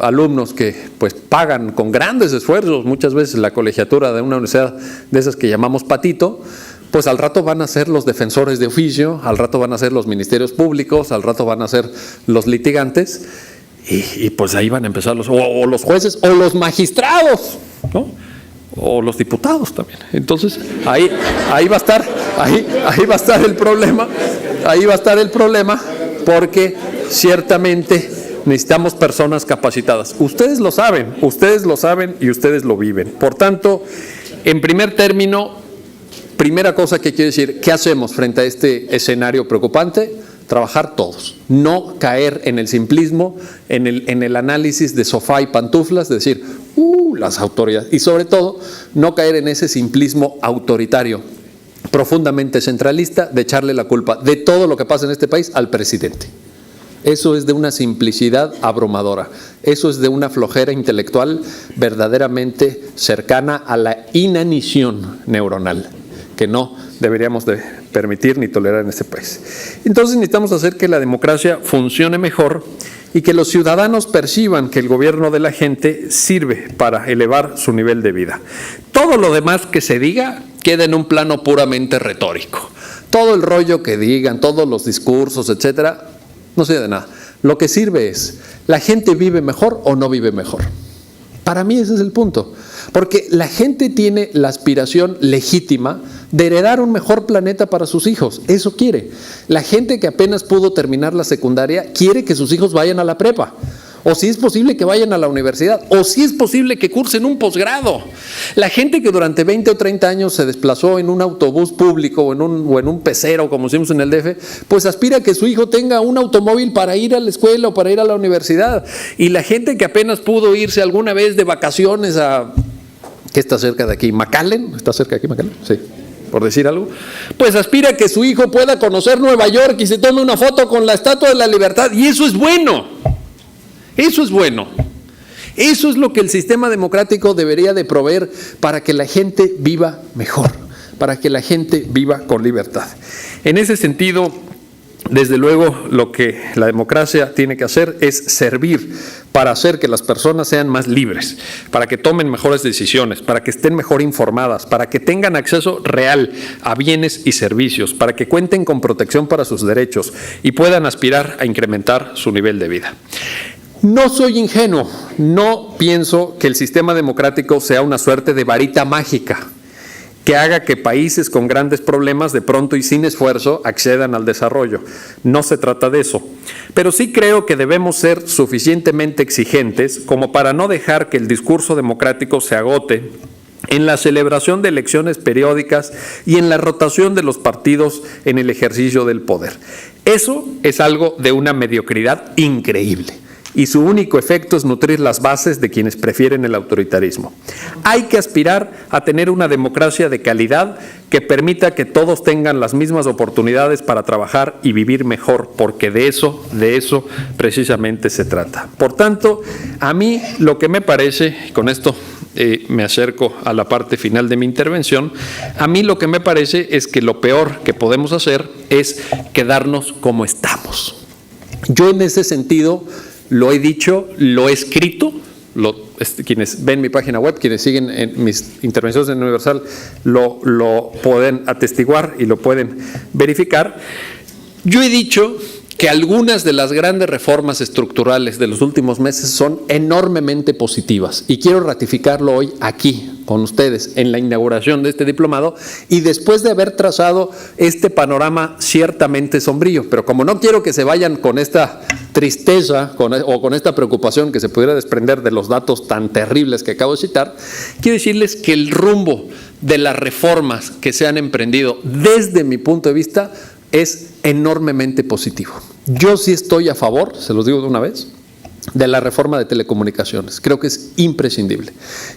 alumnos que pues pagan con grandes esfuerzos, muchas veces la colegiatura de una universidad de esas que llamamos patito, pues al rato van a ser los defensores de oficio, al rato van a ser los ministerios públicos, al rato van a ser los litigantes, y pues ahí van a empezar los jueces o los magistrados, ¿no? O los diputados también. Entonces ahí va a estar el problema, porque ciertamente necesitamos personas capacitadas. Ustedes lo saben y ustedes lo viven. Por tanto, en primer término, primera cosa que quiero decir, ¿qué hacemos frente a este escenario preocupante? Trabajar todos, no caer en el simplismo, en el análisis de sofá y pantuflas, de decir, las autoridades, y sobre todo, no caer en ese simplismo autoritario, profundamente centralista, de echarle la culpa de todo lo que pasa en este país al presidente. Eso es de una simplicidad abrumadora, eso es de una flojera intelectual verdaderamente cercana a la inanición neuronal, que no deberíamos de permitir ni tolerar en este país. Entonces necesitamos hacer que la democracia funcione mejor y que los ciudadanos perciban que el gobierno de la gente sirve para elevar su nivel de vida. Todo lo demás que se diga queda en un plano puramente retórico. Todo el rollo que digan, todos los discursos, etcétera, no sirve de nada. Lo que sirve es, ¿la gente vive mejor o no vive mejor? Para mí ese es el punto, porque la gente tiene la aspiración legítima de heredar un mejor planeta para sus hijos, eso quiere. La gente que apenas pudo terminar la secundaria quiere que sus hijos vayan a la prepa, o si es posible que vayan a la universidad, o si es posible que cursen un posgrado. La gente que durante 20 o 30 años se desplazó en un autobús público o en un pecero, como decimos en el DF, pues aspira a que su hijo tenga un automóvil para ir a la escuela o para ir a la universidad. Y la gente que apenas pudo irse alguna vez de vacaciones a, ¿qué está cerca de aquí? ¿McAllen? ¿Está cerca de aquí McAllen? Sí, por decir algo, pues aspira a que su hijo pueda conocer Nueva York y se tome una foto con la Estatua de la Libertad, y eso es bueno. Eso es bueno. Eso es lo que el sistema democrático debería de proveer para que la gente viva mejor, para que la gente viva con libertad. En ese sentido, desde luego, lo que la democracia tiene que hacer es servir para hacer que las personas sean más libres, para que tomen mejores decisiones, para que estén mejor informadas, para que tengan acceso real a bienes y servicios, para que cuenten con protección para sus derechos y puedan aspirar a incrementar su nivel de vida. No soy ingenuo, no pienso que el sistema democrático sea una suerte de varita mágica que haga que países con grandes problemas de pronto y sin esfuerzo accedan al desarrollo. No se trata de eso, pero sí creo que debemos ser suficientemente exigentes como para no dejar que el discurso democrático se agote en la celebración de elecciones periódicas y en la rotación de los partidos en el ejercicio del poder. Eso es algo de una mediocridad increíble. Y su único efecto es nutrir las bases de quienes prefieren el autoritarismo. Hay que aspirar a tener una democracia de calidad que permita que todos tengan las mismas oportunidades para trabajar y vivir mejor, porque de eso precisamente se trata. Por tanto, a mí lo que me parece, con esto me acerco a la parte final de mi intervención, a mí lo que me parece es que lo peor que podemos hacer es quedarnos como estamos. Yo en ese sentido lo he dicho, lo he escrito, quienes ven mi página web, quienes siguen en mis intervenciones en Universal, lo pueden atestiguar y lo pueden verificar. Yo he dicho que algunas de las grandes reformas estructurales de los últimos meses son enormemente positivas y quiero ratificarlo hoy aquí con ustedes en la inauguración de este diplomado y después de haber trazado este panorama ciertamente sombrío, pero como no quiero que se vayan con esta tristeza o con esta preocupación que se pudiera desprender de los datos tan terribles que acabo de citar, quiero decirles que el rumbo de las reformas que se han emprendido desde mi punto de vista es enormemente positivo. Yo sí estoy a favor, se los digo de una vez, de la reforma de telecomunicaciones. Creo que es imprescindible.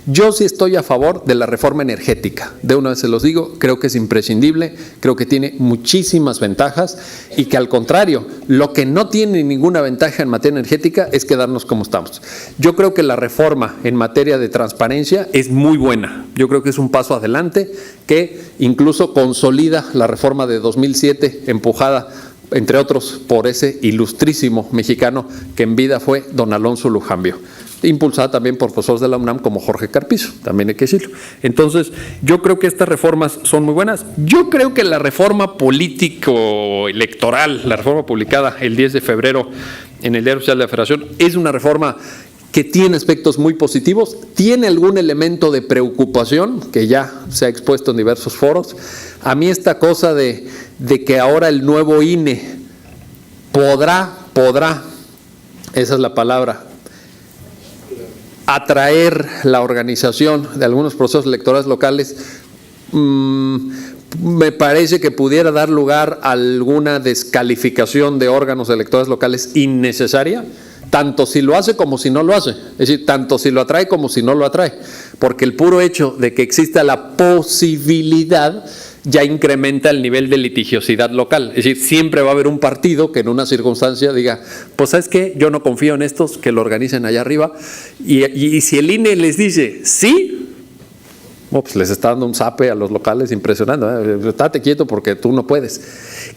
Yo sí estoy a favor de la reforma energética. De una vez se los digo, creo que es imprescindible, creo que tiene muchísimas ventajas y que al contrario, lo que no tiene ninguna ventaja en materia energética es quedarnos como estamos. Yo creo que la reforma en materia de transparencia es muy buena. Yo creo que es un paso adelante que incluso consolida la reforma de 2007 empujada entre otros por ese ilustrísimo mexicano que en vida fue don Alonso Lujambio, impulsada también por profesores de la UNAM como Jorge Carpizo, también hay que decirlo. Entonces, yo creo que estas reformas son muy buenas. Yo creo que la reforma político-electoral, la reforma publicada el 10 de febrero en el Diario Oficial de la Federación, es una reforma que tiene aspectos muy positivos, tiene algún elemento de preocupación que ya se ha expuesto en diversos foros. A mí esta cosa de que ahora el nuevo INE podrá, esa es la palabra, atraer la organización de algunos procesos electorales locales, me parece que pudiera dar lugar a alguna descalificación de órganos electorales locales innecesaria, tanto si lo hace como si no lo hace, es decir, tanto si lo atrae como si no lo atrae, porque el puro hecho de que exista la posibilidad ya incrementa el nivel de litigiosidad local. Es decir, siempre va a haber un partido que en una circunstancia diga, pues ¿sabes qué? Yo no confío en estos, que lo organicen allá arriba, y si el INE les dice sí, pues les está dando un zape a los locales impresionante, ¿eh? Estate quieto porque tú no puedes.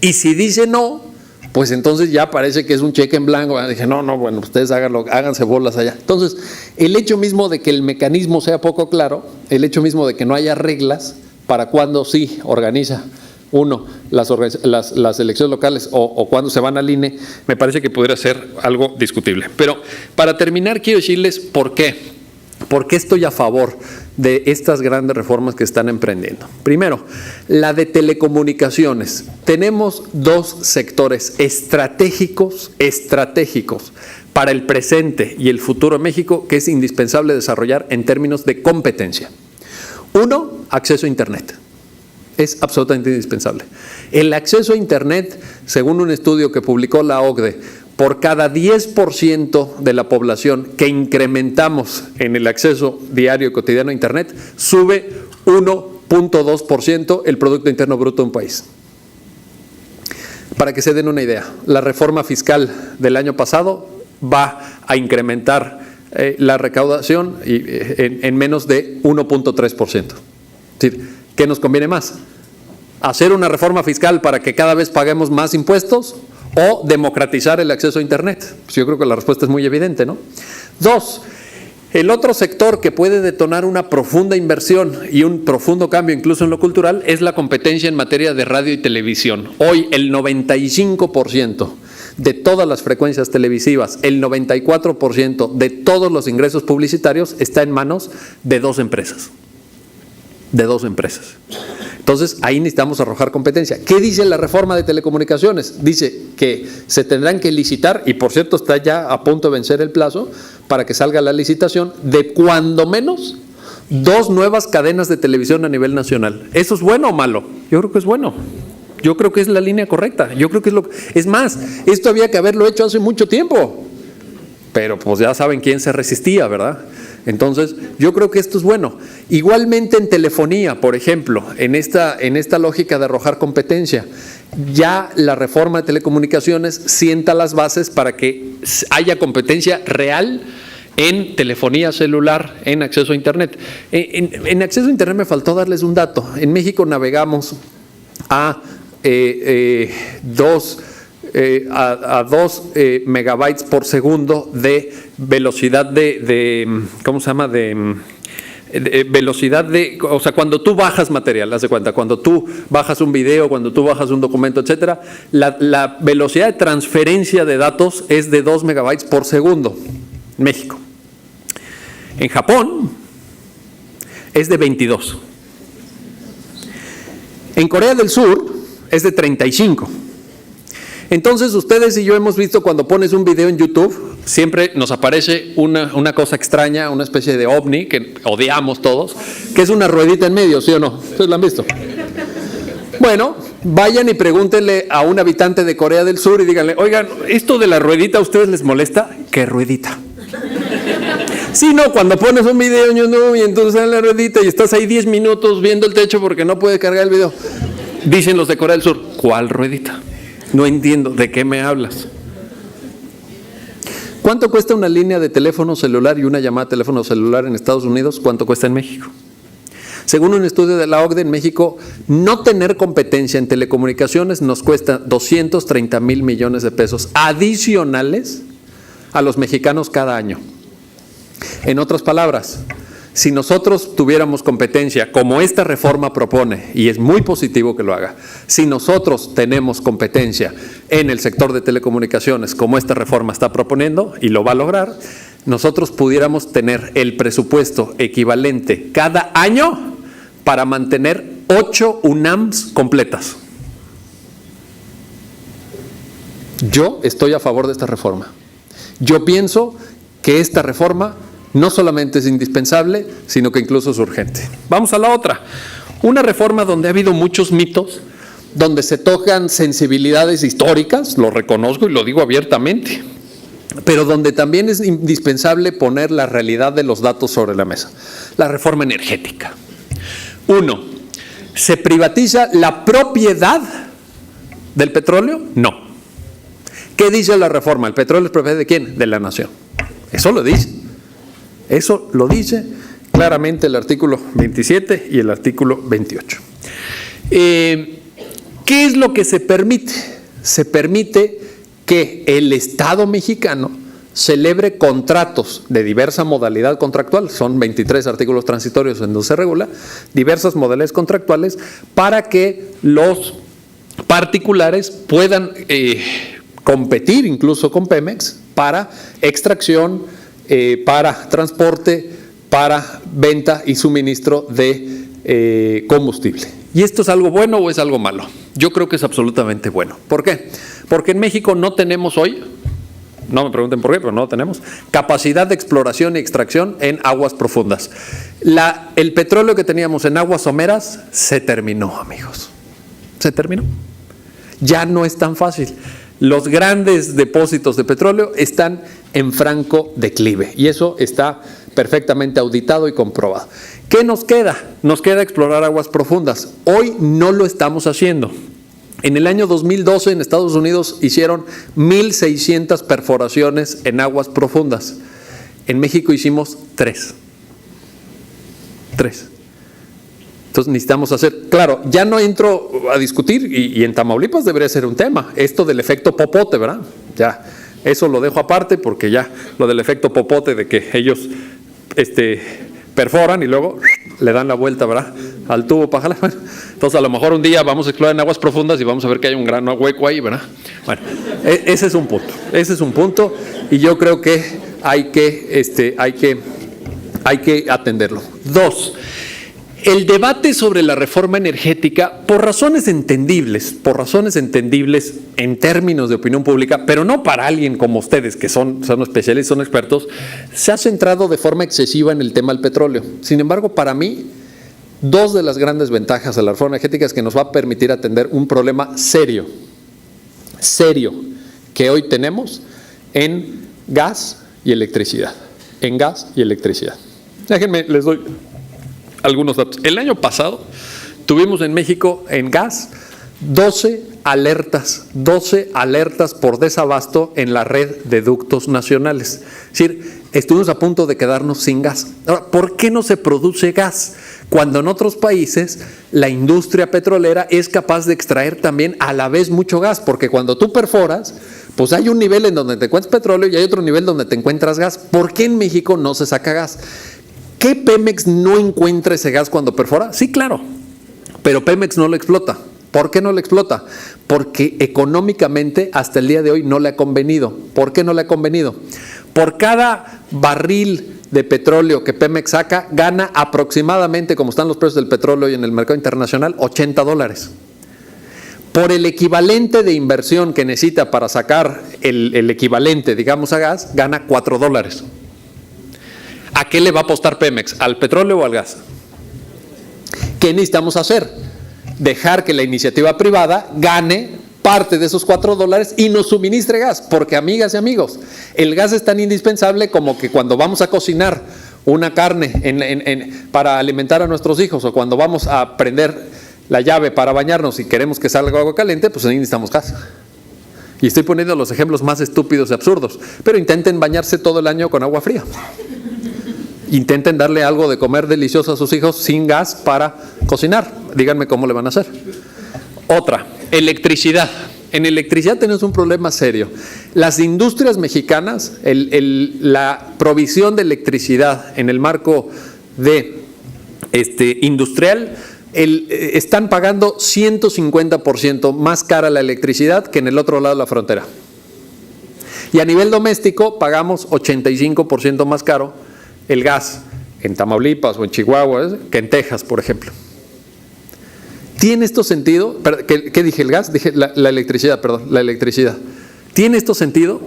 Y si dice no, pues entonces ya parece que es un cheque en blanco. Dije, no, bueno, ustedes háganse bolas allá. Entonces, el hecho mismo de que el mecanismo sea poco claro, el hecho mismo de que no haya reglas para cuándo sí organiza uno las elecciones locales o cuándo se van al INE, me parece que pudiera ser algo discutible. Pero para terminar, quiero decirles por qué. ¿Por qué estoy a favor de estas grandes reformas que están emprendiendo? Primero, la de telecomunicaciones. Tenemos dos sectores estratégicos para el presente y el futuro de México que es indispensable desarrollar en términos de competencia. Uno, acceso a Internet. Es absolutamente indispensable. El acceso a Internet, según un estudio que publicó la OCDE, por cada 10% de la población que incrementamos en el acceso diario y cotidiano a Internet, sube 1.2% el Producto Interno Bruto de un país. Para que se den una idea, la reforma fiscal del año pasado va a incrementar la recaudación en menos de 1.3%. Es decir, ¿qué nos conviene más? ¿Hacer una reforma fiscal para que cada vez paguemos más impuestos o democratizar el acceso a Internet? Pues yo creo que la respuesta es muy evidente, ¿no? Dos, el otro sector que puede detonar una profunda inversión y un profundo cambio incluso en lo cultural es la competencia en materia de radio y televisión. Hoy el 95% de todas las frecuencias televisivas, el 94% de todos los ingresos publicitarios está en manos de dos empresas. Entonces, ahí necesitamos arrojar competencia. ¿Qué dice la reforma de telecomunicaciones? Dice que se tendrán que licitar, y por cierto está ya a punto de vencer el plazo para que salga la licitación, de cuando menos 2 nuevas cadenas de televisión a nivel nacional. ¿Eso es bueno o malo? Yo creo que es bueno. Yo creo que es la línea correcta. Yo creo que es más, esto había que haberlo hecho hace mucho tiempo. Pero pues ya saben quién se resistía, ¿verdad? Entonces, yo creo que esto es bueno. Igualmente en telefonía, por ejemplo, en esta lógica de arrojar competencia, ya la reforma de telecomunicaciones sienta las bases para que haya competencia real en telefonía celular, en acceso a Internet. En acceso a Internet me faltó darles un dato. En México navegamos a 2 megabytes por segundo de velocidad ¿cómo se llama? Velocidad o sea, cuando tú bajas material, haz de cuenta, cuando tú bajas un video, cuando tú bajas un documento, etcétera, la velocidad de transferencia de datos es de 2 megabytes por segundo en México. En Japón es de 22. En Corea del Sur es de 35. Entonces ustedes y yo hemos visto cuando pones un video en YouTube, siempre nos aparece una cosa extraña, una especie de ovni que odiamos todos, que es una ruedita en medio, ¿sí o no? ¿Ustedes la han visto? Bueno, vayan y pregúntenle a un habitante de Corea del Sur y díganle, oigan, ¿esto de la ruedita a ustedes les molesta? ¿Qué ruedita? Sí, no, cuando pones un video en YouTube y entonces sale la ruedita y estás ahí 10 minutos viendo el techo porque no puede cargar el video. Dicen los de Corea del Sur, ¿cuál ruedita? No entiendo, ¿de qué me hablas? ¿Cuánto cuesta una línea de teléfono celular y una llamada de teléfono celular en Estados Unidos? ¿Cuánto cuesta en México? Según un estudio de la OCDE, en México, no tener competencia en telecomunicaciones nos cuesta 230 mil millones de pesos adicionales a los mexicanos cada año. En otras palabras, si nosotros tuviéramos competencia, como esta reforma propone, y es muy positivo que lo haga, si nosotros tenemos competencia en el sector de telecomunicaciones, como esta reforma está proponiendo, y lo va a lograr, nosotros pudiéramos tener el presupuesto equivalente cada año para mantener 8 UNAMs completas. Yo estoy a favor de esta reforma. Yo pienso que esta reforma no solamente es indispensable, sino que incluso es urgente. Vamos a la otra. Una reforma donde ha habido muchos mitos, donde se tocan sensibilidades históricas, lo reconozco y lo digo abiertamente, pero donde también es indispensable poner la realidad de los datos sobre la mesa. La reforma energética. 1. ¿Se privatiza la propiedad del petróleo? No. ¿Qué dice la reforma? ¿El petróleo es propiedad de quién? De la nación. Eso lo dice. Eso lo dice claramente el artículo 27 y el artículo 28. ¿Qué es lo que se permite? Se permite que el Estado mexicano celebre contratos de diversa modalidad contractual, son 23 artículos transitorios en donde se regula, diversas modalidades contractuales, para que los particulares puedan competir incluso con Pemex para extracción, para transporte, para venta y suministro de combustible. ¿Y esto es algo bueno o es algo malo? Yo creo que es absolutamente bueno. ¿Por qué? Porque en México no tenemos hoy, no me pregunten por qué, pero no lo tenemos, capacidad de exploración y extracción en aguas profundas. El petróleo que teníamos en aguas someras se terminó, amigos. Se terminó. Ya no es tan fácil. Los grandes depósitos de petróleo están en franco declive y eso está perfectamente auditado y comprobado. ¿Qué nos queda? Nos queda explorar aguas profundas. Hoy no lo estamos haciendo. En el año 2012 en Estados Unidos hicieron 1,600 perforaciones en aguas profundas. En México hicimos 3. Entonces necesitamos hacer, claro, ya no entro a discutir y en Tamaulipas debería ser un tema, esto del efecto popote, ¿verdad? Ya, eso lo dejo aparte porque ya lo del efecto popote de que ellos perforan y luego le dan la vuelta, ¿verdad? Al tubo para jalar. Entonces a lo mejor un día vamos a explorar en aguas profundas y vamos a ver que hay un gran hueco ahí, ¿verdad? Bueno, ese es un punto y yo creo que hay que atenderlo. 2. El debate sobre la reforma energética, por razones entendibles en términos de opinión pública, pero no para alguien como ustedes, que son especialistas, son expertos, se ha centrado de forma excesiva en el tema del petróleo. Sin embargo, para mí, 2 de las grandes ventajas de la reforma energética es que nos va a permitir atender un problema serio, que hoy tenemos en gas y electricidad. Déjenme, les doy algunos datos. El año pasado tuvimos en México en gas 12 alertas por desabasto en la red de ductos nacionales. Es decir, estuvimos a punto de quedarnos sin gas. Ahora, ¿por qué no se produce gas? Cuando en otros países la industria petrolera es capaz de extraer también a la vez mucho gas, porque cuando tú perforas, pues hay un nivel en donde te encuentras petróleo y hay otro nivel donde te encuentras gas. ¿Por qué en México no se saca gas? ¿Que Pemex no encuentra ese gas cuando perfora? Sí, claro, pero Pemex no lo explota. ¿Por qué no lo explota? Porque económicamente hasta el día de hoy no le ha convenido. ¿Por qué no le ha convenido? Por cada barril de petróleo que Pemex saca, gana aproximadamente, como están los precios del petróleo y en el mercado internacional, $80. Por el equivalente de inversión que necesita para sacar el equivalente, digamos, a gas, gana $4. ¿A qué le va a apostar Pemex? ¿Al petróleo o al gas? ¿Qué necesitamos hacer? Dejar que la iniciativa privada gane parte de esos $4 y nos suministre gas, porque amigas y amigos, el gas es tan indispensable como que cuando vamos a cocinar una carne para alimentar a nuestros hijos o cuando vamos a prender la llave para bañarnos y queremos que salga agua caliente, pues ahí necesitamos gas. Y estoy poniendo los ejemplos más estúpidos y absurdos, pero intenten bañarse todo el año con agua fría. Intenten darle algo de comer delicioso a sus hijos sin gas para cocinar. Díganme cómo le van a hacer. Otra, electricidad. En electricidad tenemos un problema serio. Las industrias mexicanas, la provisión de electricidad en el marco de industrial, están pagando 150% más cara la electricidad que en el otro lado de la frontera. Y a nivel doméstico pagamos 85% más caro el gas en Tamaulipas o en Chihuahua que en Texas, por ejemplo. ¿Tiene esto sentido? ¿Qué dije? ¿El gas? Dije la electricidad, perdón, la electricidad. ¿Tiene esto sentido?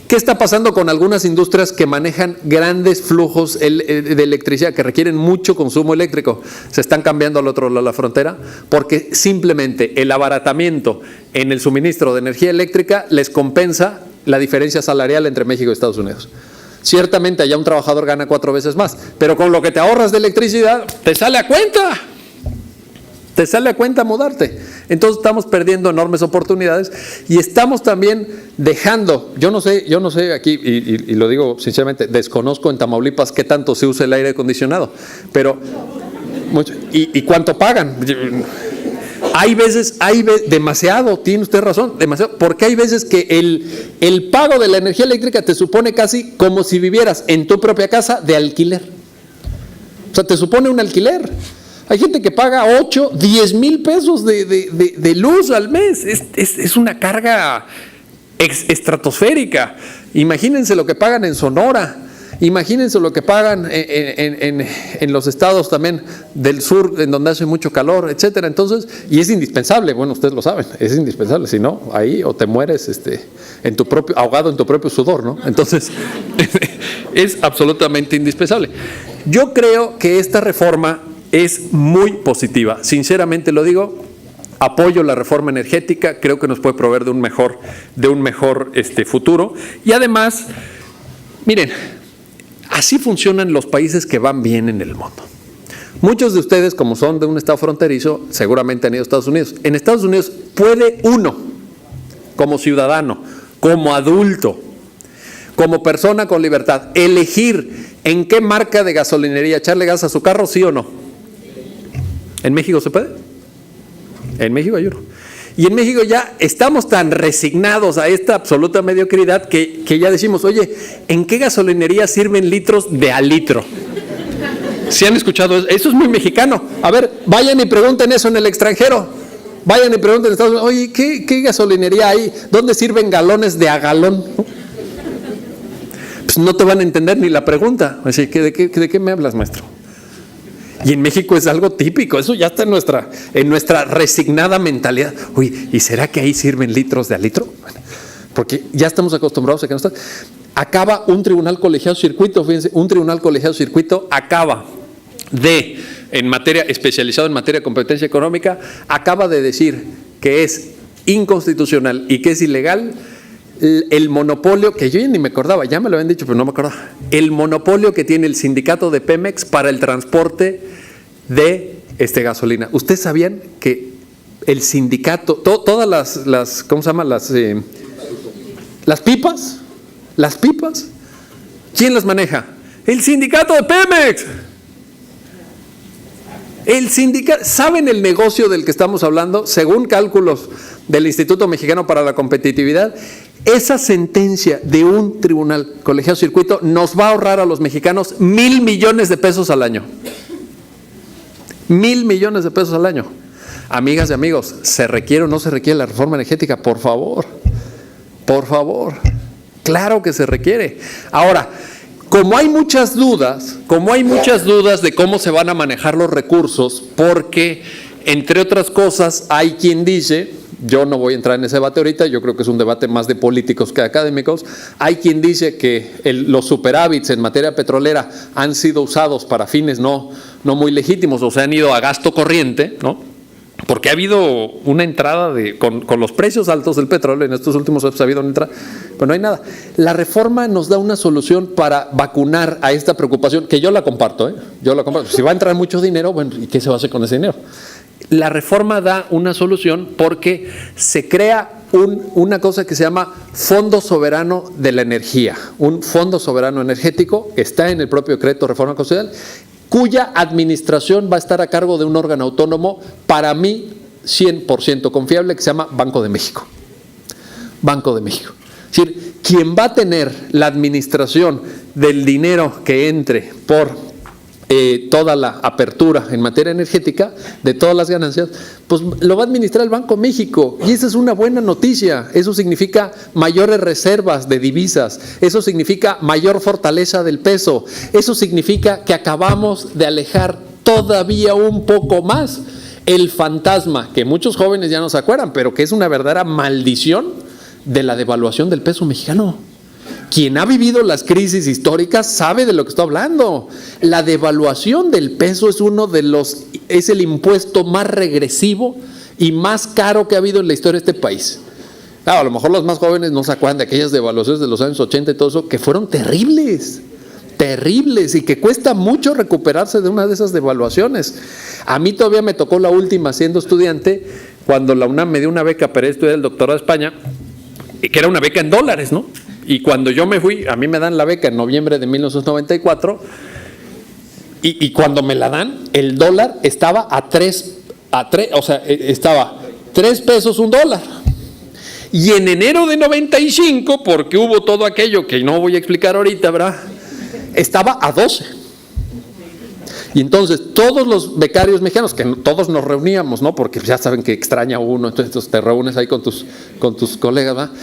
¿Qué está pasando con algunas industrias que manejan grandes flujos de electricidad, que requieren mucho consumo eléctrico? Se están cambiando al otro lado de la frontera porque simplemente el abaratamiento en el suministro de energía eléctrica les compensa la diferencia salarial entre México y Estados Unidos. Ciertamente allá un trabajador gana 4 veces más, pero con lo que te ahorras de electricidad, te sale a cuenta. Te sale a cuenta mudarte. Entonces estamos perdiendo enormes oportunidades y estamos también dejando, yo no sé aquí, y lo digo sinceramente, desconozco en Tamaulipas qué tanto se usa el aire acondicionado, pero mucho, y cuánto pagan. Hay veces, demasiado, tiene usted razón, demasiado, porque hay veces que el pago de la energía eléctrica te supone casi como si vivieras en tu propia casa de alquiler. O sea, te supone un alquiler. Hay gente que paga 8, 10 mil pesos de luz al mes. Es una carga estratosférica. Imagínense lo que pagan en Sonora. Imagínense lo que pagan en los estados también del sur, en donde hace mucho calor, etcétera. Entonces, y es indispensable, bueno, ustedes lo saben, es indispensable. Si no, ahí o te mueres ahogado en tu propio sudor, ¿no? Entonces, es absolutamente indispensable. Yo creo que esta reforma es muy positiva, sinceramente lo digo, apoyo la reforma energética, creo que nos puede proveer de un mejor futuro. Y además, miren, así funcionan los países que van bien en el mundo. Muchos de ustedes, como son de un estado fronterizo, seguramente han ido a Estados Unidos. En Estados Unidos puede uno, como ciudadano, como adulto, como persona con libertad, elegir en qué marca de gasolinería echarle gas a su carro, ¿sí o no? ¿En México se puede? En México hay uno. Y en México ya estamos tan resignados a esta absoluta mediocridad que ya decimos, oye, ¿en qué gasolinería sirven litros de a litro? ¿Sí han escuchado eso? Eso es muy mexicano. A ver, vayan y pregunten eso en el extranjero. Vayan y pregunten en Estados Unidos, oye, ¿qué gasolinería hay? ¿Dónde sirven galones de a galón? Pues no te van a entender ni la pregunta. Así que, ¿de qué me hablas, maestro? Y en México es algo típico, eso ya está en nuestra resignada mentalidad. Uy, ¿y será que ahí sirven litros de a litro? Bueno, porque ya estamos acostumbrados a que no está. Acaba un tribunal colegiado circuito, fíjense, un tribunal colegiado circuito acaba especializado en materia de competencia económica, acaba de decir que es inconstitucional y que es ilegal el monopolio, que yo ya ni me acordaba, ya me lo habían dicho, pero no me acordaba, el monopolio que tiene el sindicato de Pemex para el transporte de gasolina. ¿Ustedes sabían que el sindicato, todas las ¿cómo se llama? Las pipas, ¿quién las maneja? El sindicato de Pemex. El sindicato, ¿saben el negocio del que estamos hablando? Según cálculos del Instituto Mexicano para la Competitividad, esa sentencia de un tribunal colegiado circuito nos va a ahorrar a los mexicanos 1,000 millones de pesos al año. 1,000 millones de pesos al año. Amigas y amigos, ¿se requiere o no se requiere la reforma energética? Por favor, claro que se requiere. Ahora, como hay muchas dudas de cómo se van a manejar los recursos, porque, entre otras cosas, hay quien dice, yo no voy a entrar en ese debate ahorita, yo creo que es un debate más de políticos que de académicos, hay quien dice que los superávits en materia petrolera han sido usados para fines no muy legítimos, o se han ido a gasto corriente, ¿no? Porque ha habido una entrada con los precios altos del petróleo, en estos últimos años ha habido una entrada, pero no hay nada. La reforma nos da una solución para vacunar a esta preocupación, que yo la comparto, yo la comparto. Si va a entrar mucho dinero, bueno, ¿y qué se va a hacer con ese dinero? La reforma da una solución porque se crea una cosa que se llama Fondo Soberano de la Energía, un Fondo Soberano Energético, está en el propio decreto de reforma constitucional, cuya administración va a estar a cargo de un órgano autónomo, para mí 100% confiable, que se llama Banco de México. Banco de México. Es decir, quien va a tener la administración del dinero que entre por toda la apertura en materia energética, de todas las ganancias, pues lo va a administrar el Banco de México. Y esa es una buena noticia. Eso significa mayores reservas de divisas, eso significa mayor fortaleza del peso, eso significa que acabamos de alejar todavía un poco más el fantasma, que muchos jóvenes ya no se acuerdan, pero que es una verdadera maldición de la devaluación del peso mexicano. quien ha vivido las crisis históricas sabe de lo que estoy hablando. La devaluación del peso es el impuesto más regresivo y más caro que ha habido en la historia de este país. Claro, a lo mejor los más jóvenes no se acuerdan de aquellas devaluaciones de los años 80 y todo eso, que fueron terribles, y que cuesta mucho recuperarse de una de esas devaluaciones. A mí todavía me tocó la última siendo estudiante, cuando la UNAM me dio una beca para estudiar el doctorado de España, que era una beca en dólares, ¿no? Y cuando yo me fui, a mí me dan la beca en noviembre de 1994, y cuando me la dan, el dólar estaba estaba 3 pesos un dólar. Y en enero de 95, porque hubo todo aquello que no voy a explicar ahorita, ¿verdad?, estaba a 12. Y entonces todos los becarios mexicanos, que todos nos reuníamos, ¿no?, porque ya saben que extraña uno, entonces te reúnes ahí con tus colegas, ¿verdad?,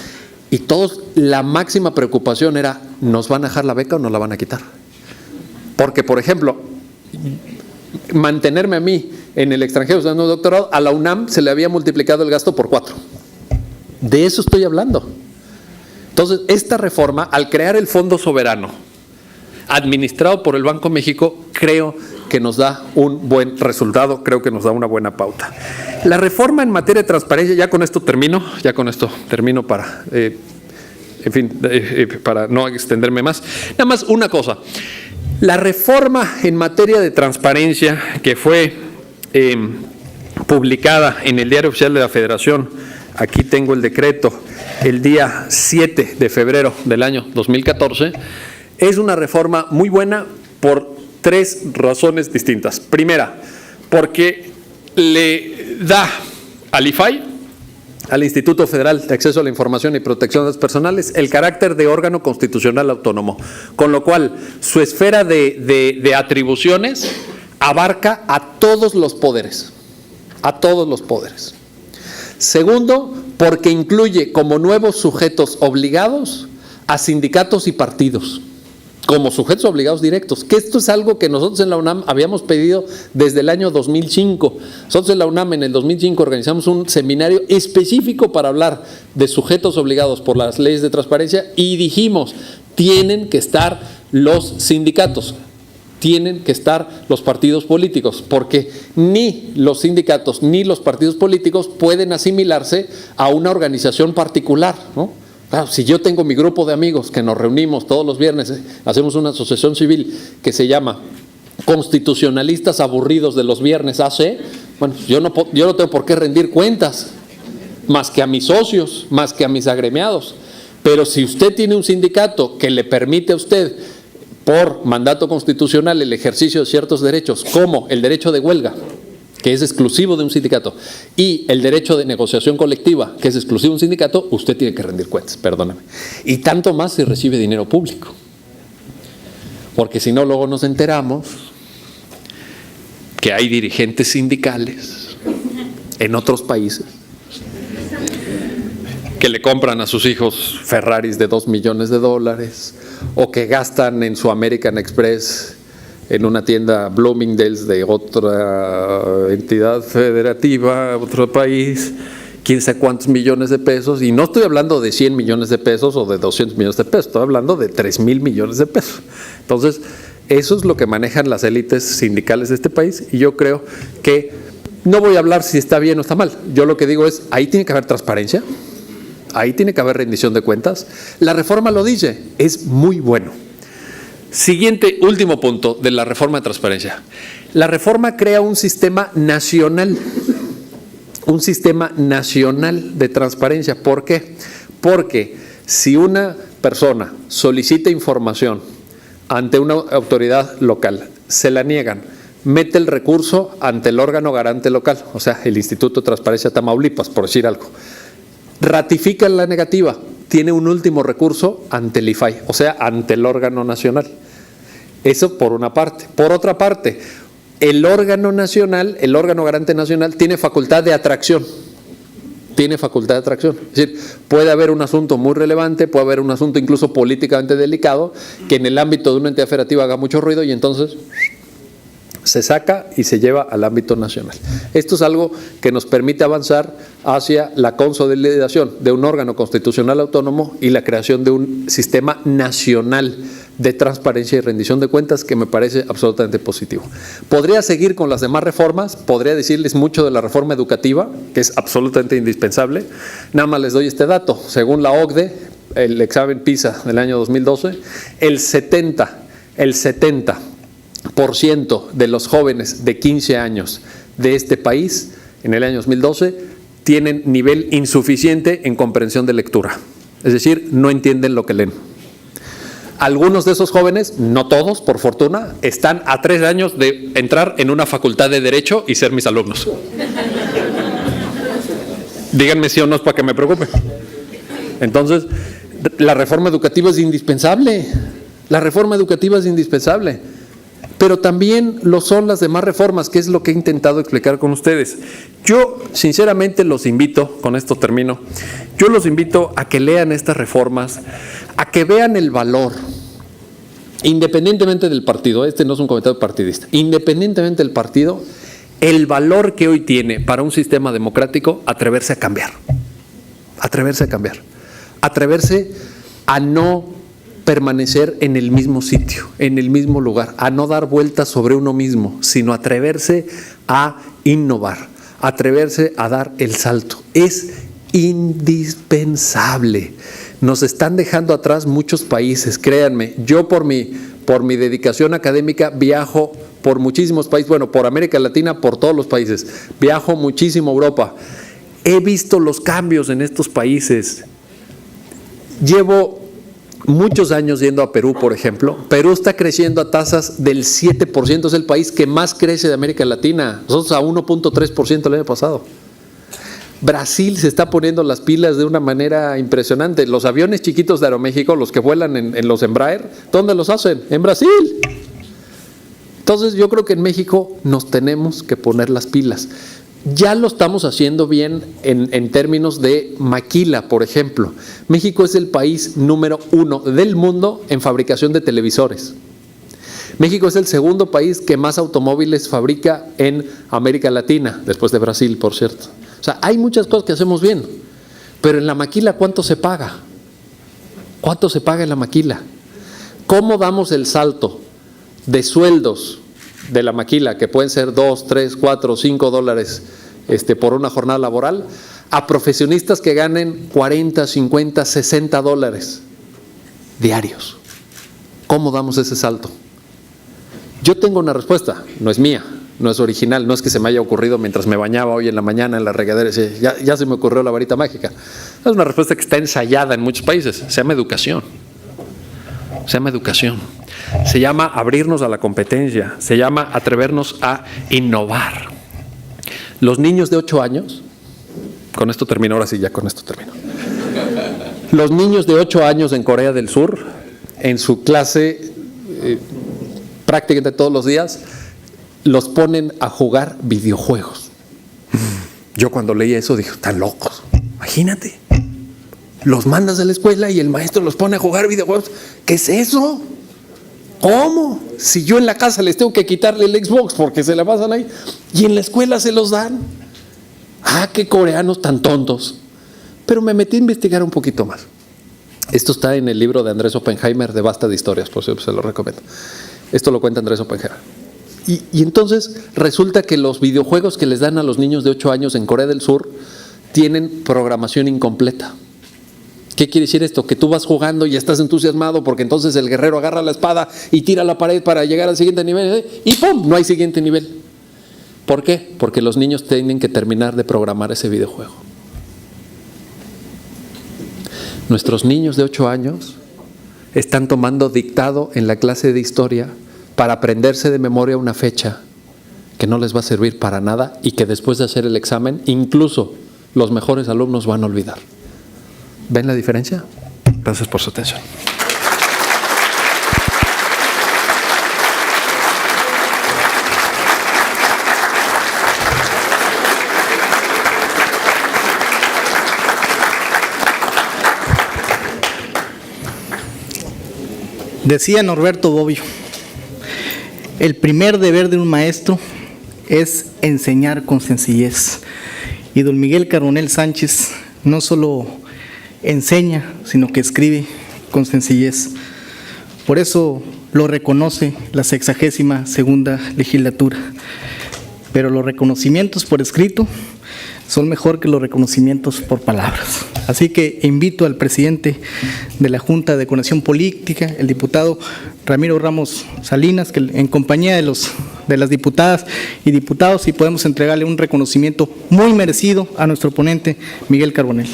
y todos, la máxima preocupación era, ¿nos van a dejar la beca o nos la van a quitar? Porque, por ejemplo, mantenerme a mí en el extranjero estudiando un doctorado, a la UNAM se le había multiplicado el gasto por 4. De eso estoy hablando. Entonces, esta reforma, al crear el Fondo Soberano, administrado por el Banco de México, creo que nos da un buen resultado, creo que nos da una buena pauta. La reforma en materia de transparencia, ya con esto termino para, para no extenderme más. Nada más una cosa, la reforma en materia de transparencia que fue publicada en el Diario Oficial de la Federación, aquí tengo el decreto, el día 7 de febrero del año 2014, es una reforma muy buena por 3 razones distintas. Primera, porque le da al IFAI, al Instituto Federal de Acceso a la Información y Protección de Datos Personales, el carácter de órgano constitucional autónomo, con lo cual su esfera de atribuciones abarca a todos los poderes, Segundo, porque incluye como nuevos sujetos obligados a sindicatos y partidos, como sujetos obligados directos, que esto es algo que nosotros en la UNAM habíamos pedido desde el año 2005. Nosotros en la UNAM en el 2005 organizamos un seminario específico para hablar de sujetos obligados por las leyes de transparencia y dijimos, tienen que estar los sindicatos, tienen que estar los partidos políticos, porque ni los sindicatos ni los partidos políticos pueden asimilarse a una organización particular, ¿no? Claro, si yo tengo mi grupo de amigos que nos reunimos todos los viernes, hacemos una asociación civil que se llama Constitucionalistas Aburridos de los Viernes AC, bueno, yo no tengo por qué rendir cuentas, más que a mis socios, más que a mis agremiados. Pero si usted tiene un sindicato que le permite a usted, por mandato constitucional, el ejercicio de ciertos derechos, como el derecho de huelga, que es exclusivo de un sindicato, y el derecho de negociación colectiva, que es exclusivo de un sindicato, usted tiene que rendir cuentas, perdóname. Y tanto más si recibe dinero público. Porque si no, luego nos enteramos que hay dirigentes sindicales en otros países que le compran a sus hijos Ferraris de $2 millones, o que gastan en su American Express en una tienda Bloomingdale's de otra entidad federativa, otro país, quién sabe cuántos millones de pesos, y no estoy hablando de 100 millones de pesos o de 200 millones de pesos, estoy hablando de 3,000 millones de pesos. Entonces, eso es lo que manejan las élites sindicales de este país, y yo creo que no voy a hablar si está bien o está mal. Yo lo que digo es, ahí tiene que haber transparencia, ahí tiene que haber rendición de cuentas. La reforma lo dice, es muy bueno. Siguiente, último punto de la reforma de transparencia. La reforma crea un sistema nacional de transparencia. ¿Por qué? Porque si una persona solicita información ante una autoridad local, se la niegan, mete el recurso ante el órgano garante local, o sea, el Instituto de Transparencia de Tamaulipas, por decir algo, ratifica la negativa, tiene un último recurso ante el IFAI, o sea, ante el órgano nacional. Eso por una parte. Por otra parte, el órgano nacional, el órgano garante nacional, tiene facultad de atracción. Es decir, puede haber un asunto muy relevante, puede haber un asunto incluso políticamente delicado, que en el ámbito de una entidad federativa haga mucho ruido y entonces se saca y se lleva al ámbito nacional. Esto es algo que nos permite avanzar hacia la consolidación de un órgano constitucional autónomo y la creación de un sistema nacional de transparencia y rendición de cuentas que me parece absolutamente positivo. Podría seguir con las demás reformas, podría decirles mucho de la reforma educativa, que es absolutamente indispensable. Nada más les doy este dato. Según la OCDE, el examen PISA del año 2012, el 70% de los jóvenes de 15 años de este país en el año 2012 tienen nivel insuficiente en comprensión de lectura. Es decir, no entienden lo que leen. Algunos de esos jóvenes, no todos, por fortuna, están a 3 años de entrar en una facultad de Derecho y ser mis alumnos. Díganme sí o no es para que me preocupe. Entonces, la reforma educativa es indispensable. La reforma educativa es indispensable. Pero también lo son las demás reformas, que es lo que he intentado explicar con ustedes. Yo, sinceramente, los invito, con esto termino, yo los invito a que lean estas reformas, a que vean el valor, independientemente del partido, este no es un comentario partidista, independientemente del partido, el valor que hoy tiene para un sistema democrático atreverse a cambiar, atreverse a no permanecer en el mismo sitio, en el mismo lugar, a no dar vueltas sobre uno mismo, sino atreverse a innovar, atreverse a dar el salto. Es indispensable. Nos están dejando atrás muchos países, créanme. Yo por mi dedicación académica viajo por muchísimos países, bueno, por América Latina, por todos los países. Viajo muchísimo a Europa. He visto los cambios en estos países. Llevo muchos años yendo a Perú, por ejemplo. Perú está creciendo a tasas del 7%, es el país que más crece de América Latina. Nosotros a 1.3% el año pasado. Brasil se está poniendo las pilas de una manera impresionante. Los aviones chiquitos de Aeroméxico, los que vuelan en los Embraer, ¿dónde los hacen? En Brasil. Entonces yo creo que en México nos tenemos que poner las pilas. Ya lo estamos haciendo bien en términos de maquila, por ejemplo. México es el país número 1 del mundo en fabricación de televisores. México es el segundo país que más automóviles fabrica en América Latina, después de Brasil, por cierto. O sea, hay muchas cosas que hacemos bien, pero en la maquila, ¿cuánto se paga? ¿Cuánto se paga en la maquila? ¿Cómo damos el salto de sueldos de la maquila, que pueden ser 2, 3, 4, 5 dólares por una jornada laboral, a profesionistas que ganen 40, 50, 60 dólares diarios? ¿Cómo damos ese salto? Yo tengo una respuesta, no es mía, no es original, no es que se me haya ocurrido mientras me bañaba hoy en la mañana en la regadera, ya se me ocurrió la varita mágica. Es una respuesta que está ensayada en muchos países, se llama educación. Se llama educación. Se llama abrirnos a la competencia, se llama atrevernos a innovar. Los niños de 8 años, con esto termino, ahora sí, ya con esto termino. Los niños de 8 años en Corea del Sur, en su clase prácticamente todos los días, los ponen a jugar videojuegos. Yo cuando leí eso dije, están locos, imagínate. Los mandas a la escuela y el maestro los pone a jugar videojuegos. ¿Qué es eso? ¿Cómo? Si yo en la casa les tengo que quitarle el Xbox porque se la pasan ahí y en la escuela se los dan. Ah, qué coreanos tan tontos. Pero me metí a investigar un poquito más. Esto está en el libro de Andrés Oppenheimer de Basta de Historias, por cierto, se lo recomiendo. Esto lo cuenta Andrés Oppenheimer. Y entonces resulta que los videojuegos que les dan a los niños de 8 años en Corea del Sur tienen programación incompleta. ¿Qué quiere decir esto? Que tú vas jugando y estás entusiasmado porque entonces el guerrero agarra la espada y tira la pared para llegar al siguiente nivel y ¡pum! No hay siguiente nivel. ¿Por qué? Porque los niños tienen que terminar de programar ese videojuego. Nuestros niños de 8 años están tomando dictado en la clase de historia para aprenderse de memoria una fecha que no les va a servir para nada y que después de hacer el examen, incluso los mejores alumnos van a olvidar. ¿Ven la diferencia? Gracias por su atención. Decía Norberto Bobbio, el primer deber de un maestro es enseñar con sencillez. Y don Miguel Carbonell Sánchez no solo enseña, sino que escribe con sencillez. Por eso lo reconoce la 62ª legislatura. Pero los reconocimientos por escrito son mejor que los reconocimientos por palabras. Así que invito al presidente de la Junta de Coordinación Política, el diputado Ramiro Ramos Salinas, que en compañía de las diputadas y diputados, si podemos entregarle un reconocimiento muy merecido a nuestro ponente Miguel Carbonell.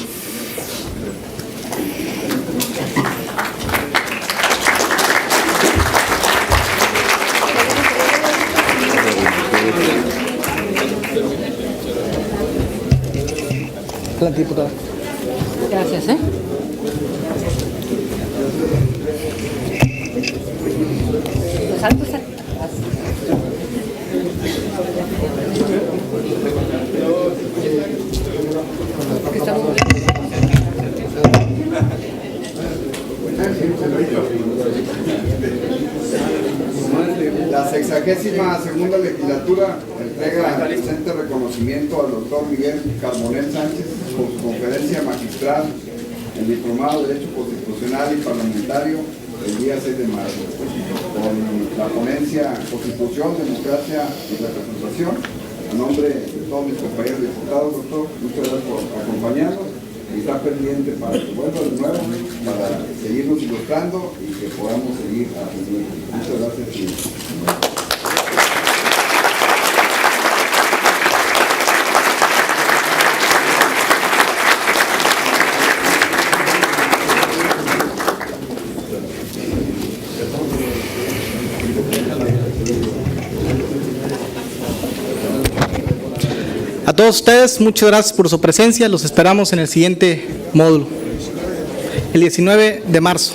Adelante, diputada. Gracias, Pues alto, La 62ª legislatura entrega el presente reconocimiento al doctor Miguel Carbonell Sánchez por su conferencia magistral en Diplomado de Derecho Constitucional y Parlamentario el día 6 de marzo, con la ponencia Constitución, Democracia y Representación. A nombre de todos mis compañeros diputados, doctor, muchas gracias por acompañarnos y estar pendiente para que vuelva de nuevo, para seguirnos ilustrando y que podamos seguir aprendiendo. Muchas gracias. A todos ustedes, muchas gracias por su presencia. Los esperamos en el siguiente módulo, el 19 de marzo.